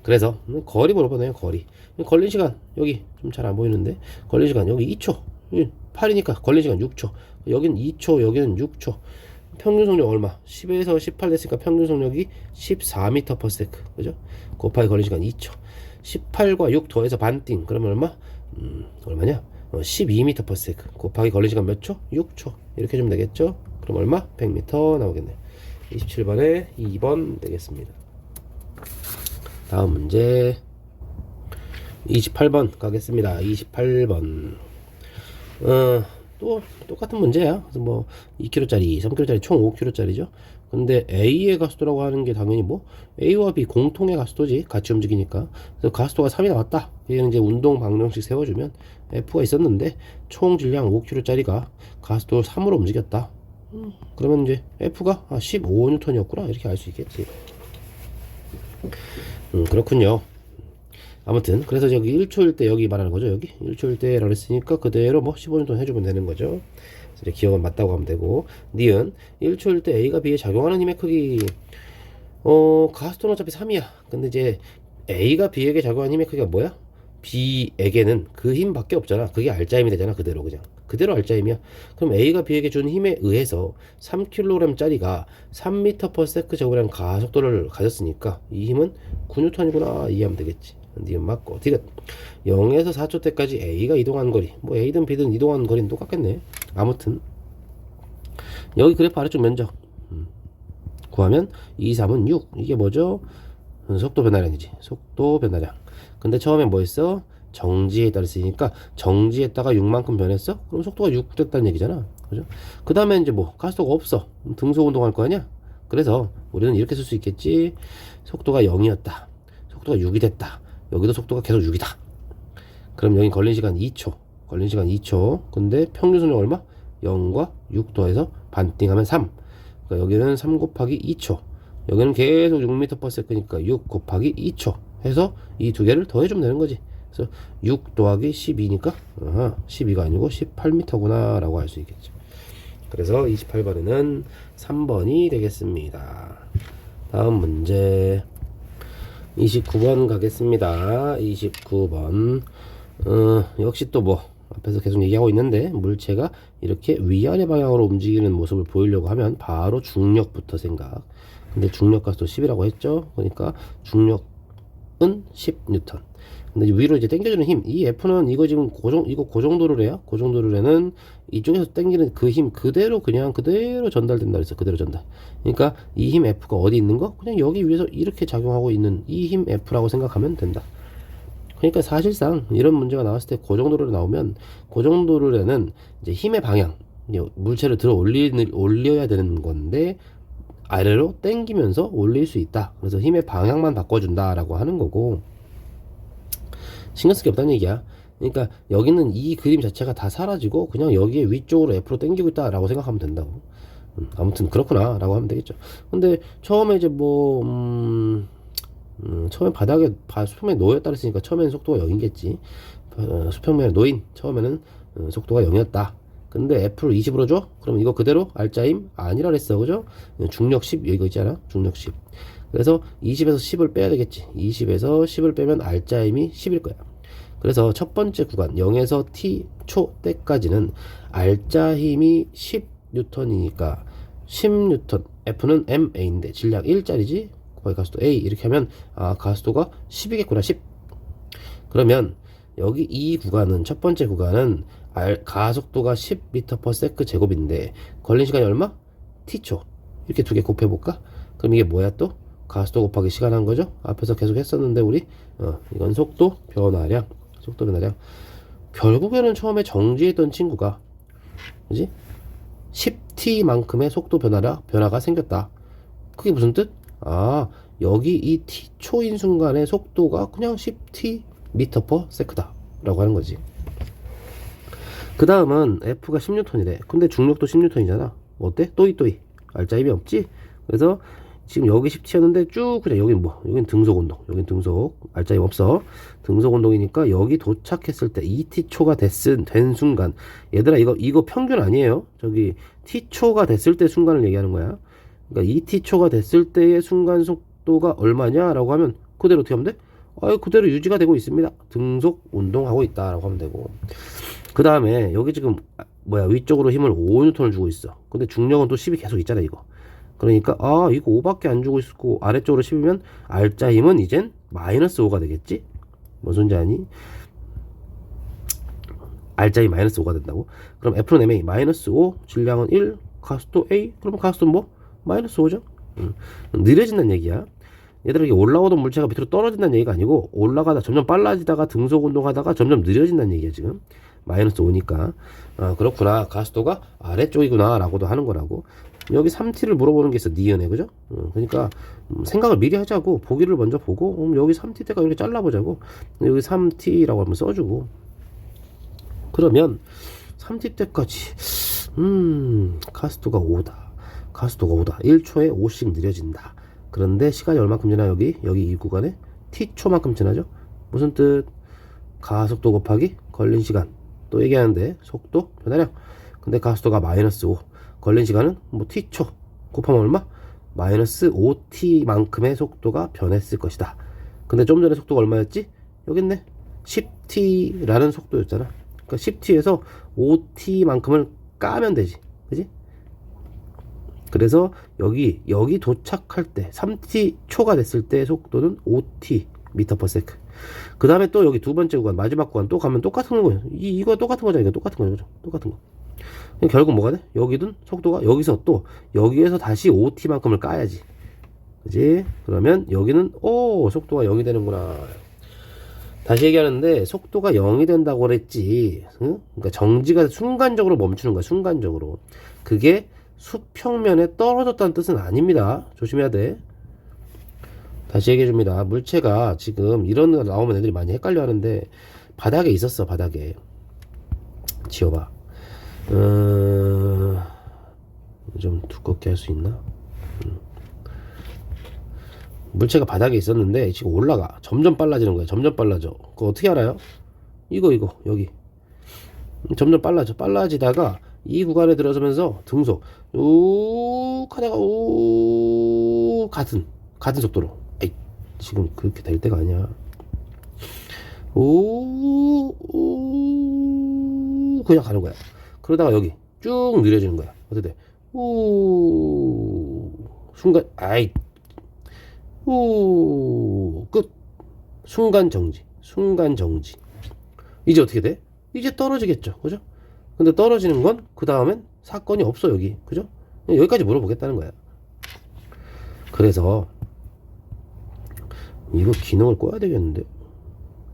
그래서 거리 물어보네요. 거리. 걸린 시간 여기 좀 잘 안 보이는데 걸린 시간 여기 2초. 8이니까 걸린 시간 6초. 여긴 2초, 여기는 6초. 평균 속력 얼마? 10에서 18 됐으니까 평균 속력이 14m/s. 그죠? 곱하기 걸린 시간 2초. 18과 6 더해서 반띵. 그러면 얼마? 얼마냐? 12m/s 곱하기 걸린 시간 몇 초? 6초. 이렇게 주면 되겠죠? 그럼 얼마? 100m 나오겠네. 27번에 2번 되겠습니다. 다음 문제 28번 가겠습니다. 28번 또 똑같은 문제야. 그래서 뭐 2kg짜리 3kg짜리 총 5kg짜리죠. 근데 A의 가속도라고 하는 게 당연히 뭐 A와 B 공통의 가속도지, 같이 움직이니까. 그래서 가속도가 3이 나왔다. 얘는 이제 운동 방정식 세워주면 F가 있었는데 총 질량 5kg짜리가 가속도 3으로 움직였다. 그러면 이제 F가 15N이었구나 이렇게 알 수 있겠지. 그렇군요. 아무튼 그래서 저기 1초일 때 여기 말하는 거죠. 여기 1초일 때라고 했으니까 그대로 뭐 15N 해주면 되는 거죠. 그래서 기억은 맞다고 하면 되고. 니은 1초일 때 A가 B에 작용하는 힘의 크기, 가속도는 어차피 3이야. 근데 이제 A가 B에게 작용하는 힘의 크기가 뭐야? B에게는 그 힘밖에 없잖아. 그게 알짜힘이 되잖아. 그대로 그냥 그대로 알짜힘이야. 그럼 A가 B에게 준 힘에 의해서 3kg 짜리가 3m/s 제곱이라는 가속도를 가졌으니까 이 힘은 9N이구나 이해하면 되겠지. 니은 맞고. 디귿 0에서 4초 때까지 A가 이동한 거리, 뭐 A든 B든 이동한 거리는 똑같겠네. 아무튼 여기 그래프 아래쪽 면적 구하면 2, 3은 6. 이게 뭐죠? 속도 변화량이지. 속도 변화량. 근데 처음에 뭐 했어? 정지에 따랐으니까 정지했다가 6만큼 변했어? 그럼 속도가 6 됐다는 얘기잖아. 그죠? 그 다음에 이제 뭐 가속도가 없어. 등속 운동할 거 아니야? 그래서 우리는 이렇게 쓸 수 있겠지. 속도가 0이었다. 속도가 6이 됐다. 여기도 속도가 계속 6이다. 그럼 여기 걸린 시간 2초. 걸린 시간 2초. 근데 평균 속력 얼마? 0과 6 더해서 반띵하면 3. 그러니까 여기는 3 곱하기 2초. 여기는 계속 6m/s니까 6 곱하기 2초 해서 이 두 개를 더해주면 되는 거지. 그래서 6 더하기 12니까 12가 아니고 18m구나 라고 할 수 있겠죠. 그래서 28번에는 3번이 되겠습니다. 다음 문제 29번 가겠습니다. 29번 역시 또 뭐 앞에서 계속 얘기하고 있는데, 물체가 이렇게 위아래 방향으로 움직이는 모습을 보이려고 하면 바로 중력부터 생각. 근데 중력 가속도 10이라고 했죠. 그러니까 중력은 10N. 근데 위로 이제 당겨주는 힘, 이 F는 이거 지금 이거 고정도르래요. 고정도르래는 이쪽에서 당기는 그 힘 그대로 전달된다 그랬어. 그대로 전달. 그러니까 이 힘 F가 어디 있는 거? 그냥 여기 위에서 이렇게 작용하고 있는 이 힘 F라고 생각하면 된다. 그러니까 사실상 이런 문제가 나왔을 때 고정도르래 나오면, 고정도르래는 이제 힘의 방향, 물체를 들어 올려야 되는 건데 아래로 당기면서 올릴 수 있다. 그래서 힘의 방향만 바꿔준다라고 하는 거고, 신경 쓸 게 없다는 얘기야. 그러니까 여기는 이 그림 자체가 다 사라지고 그냥 여기에 위쪽으로 F로 당기고 있다라고 생각하면 된다고. 아무튼 그렇구나 라고 하면 되겠죠. 근데 처음에 이제 처음에 바닥에 수평면에 놓였다 그랬으니까 처음에는 속도가 0이겠지. 수평면에 놓인 처음에는 속도가 0이었다. 근데 F를 20으로 줘? 그럼 이거 그대로 알짜힘 아니라 그랬어. 그죠? 중력 10 이거 있잖아. 중력 10. 그래서 20에서 10을 빼야 되겠지. 20에서 10을 빼면 알짜힘이 10일 거야. 그래서 첫 번째 구간 0에서 T초 때까지는 알짜힘이 10N이니까 10N, F는 MA인데 질량 1짜리지. 거의 가속도 A 이렇게 하면 가속도가 10이겠구나. 10. 그러면 여기 이 구간은, 첫 번째 구간은 가속도가 10m/s 제곱인데 걸린 시간이 얼마? T초. 이렇게 두 개 곱해볼까? 그럼 이게 뭐야 또? 가속도 곱하기 시간 한 거죠? 앞에서 계속 했었는데 우리 이건 속도 변화량. 속도 변화량. 결국에는 처음에 정지했던 친구가 그지? 10t만큼의 속도 변화가 생겼다. 그게 무슨 뜻? 여기 이 t초인 순간의 속도가 그냥 10t/s다 라고 하는 거지. 그 다음은 F가 10N이래. 근데 중력도 10N이잖아. 어때? 또이 알짜힘이 없지? 그래서 지금 여기 10t였는데 쭉 그냥 여긴 여긴 등속 운동. 여긴 등속. 알짜힘 없어. 등속 운동이니까 여기 도착했을 때 2t초가 된 순간, 얘들아 이거 평균 아니에요. 저기 t초가 됐을 때 순간을 얘기하는 거야. 그러니까 2t초가 됐을 때의 순간 속도가 얼마냐라고 하면 그대로 어떻게 하면 돼? 그대로 유지가 되고 있습니다. 등속 운동하고 있다라고 하면 되고. 그 다음에 여기 지금 위쪽으로 힘을 5N을 주고 있어. 근데 중력은 또 10이 계속 있잖아 이거. 그러니까 이거 5밖에 안 주고 있고 아래쪽으로 10이면 알짜 힘은 이젠 -5가 되겠지? 뭔 소린지 아니? R자이 마이너스 5가 된다고? 그럼 F는 MA 마이너스 5, 질량은 1, 가속도 A, 그러면 가속도는 뭐? 마이너스 5죠? 느려진다는 얘기야. 얘들아, 이게 올라오던 물체가 밑으로 떨어진다는 얘기가 아니고 올라가다 점점 빨라지다가 등속 운동하다가 점점 느려진다는 얘기야 지금. 마이너스 5니까. 그렇구나, 가속도가 아래쪽이구나 라고도 하는 거라고. 여기 3t를 물어보는 게 있어, 니은에. 그죠? 그러니까 생각을 미리 하자고. 보기를 먼저 보고 여기 3t 때가 이렇게 잘라보자고. 여기 3t라고 한번 써주고, 그러면 3t 때까지 가속도가 5다. 가속도가 5다. 1초에 5씩 느려진다. 그런데 시간이 얼마큼 지나? 여기 이 구간에 t초만큼 지나죠. 무슨 뜻? 가속도 곱하기 걸린 시간. 또 얘기하는데 속도 변화량. 근데 가속도가 마이너스 5, 걸린 시간은 뭐 t초 곱하면 얼마? 마이너스 5t만큼의 속도가 변했을 것이다. 근데 좀 전에 속도가 얼마였지? 여기 있네. 10t라는 속도였잖아. 그러니까 10t에서 5t만큼을 까면 되지. 그지? 그래서 여기 도착할 때 3t초가 됐을 때 속도는 5t m/s. 그 다음에 또 여기 두 번째 구간, 마지막 구간 또 가면 똑같은 거예요. 이거 똑같은 거잖아. 이거 똑같은 거죠. 똑같은 거. 결국 뭐가 돼? 여기든 속도가 여기서 또 여기에서 다시 5t만큼을 까야지. 그지? 그러면 여기는 속도가 0이 되는구나. 다시 얘기하는데 속도가 0이 된다고 그랬지. 응? 그러니까 정지가 순간적으로 멈추는 거야. 순간적으로. 그게 수평면에 떨어졌다는 뜻은 아닙니다. 조심해야 돼. 다시 얘기해 줍니다. 물체가 지금 이런 거 나오면 애들이 많이 헷갈려 하는데, 바닥에 있었어. 바닥에. 지워봐. 좀 두껍게 할 수 있나? 물체가 바닥에 있었는데 지금 올라가. 점점 빨라지는 거야. 점점 빨라져. 그거 어떻게 알아요? 이거 여기 점점 빨라지다가 이 구간에 들어서면서 등속 욱 하다가 욱 같은 속도로. 에이, 지금 그렇게 될 때가 아니야. 우 그냥 가는 거야. 그러다가 여기 쭉 느려지는 거야. 어떻게 돼? 순간 끝. 순간 정지. 이제 어떻게 돼? 이제 떨어지겠죠. 그죠? 근데 떨어지는 건 그 다음엔 사건이 없어. 여기. 그죠? 여기까지 물어보겠다는 거야. 그래서 이거 기능을 꺼야 되겠는데,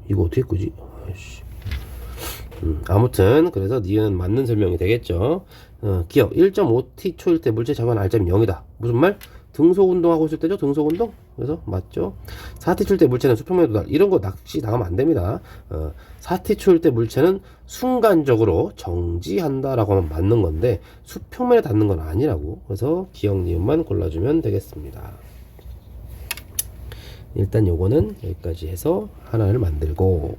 이거 어떻게 끄지? 아이씨. 아무튼 그래서 니은 맞는 설명이 되겠죠. 기억. 1.5t 초일 때 물체 자관 R점이 0이다. 무슨 말? 등속 운동하고 있을 때죠. 등속 운동. 그래서 맞죠. 4t 초일 때 물체는 수평면에 도달. 이런 거 낚시 당하면 안 됩니다. 4t 초일 때 물체는 순간적으로 정지한다라고 하면 맞는 건데 수평면에 닿는 건 아니라고. 그래서 기억 니은만 골라주면 되겠습니다. 일단 요거는 여기까지 해서 하나를 만들고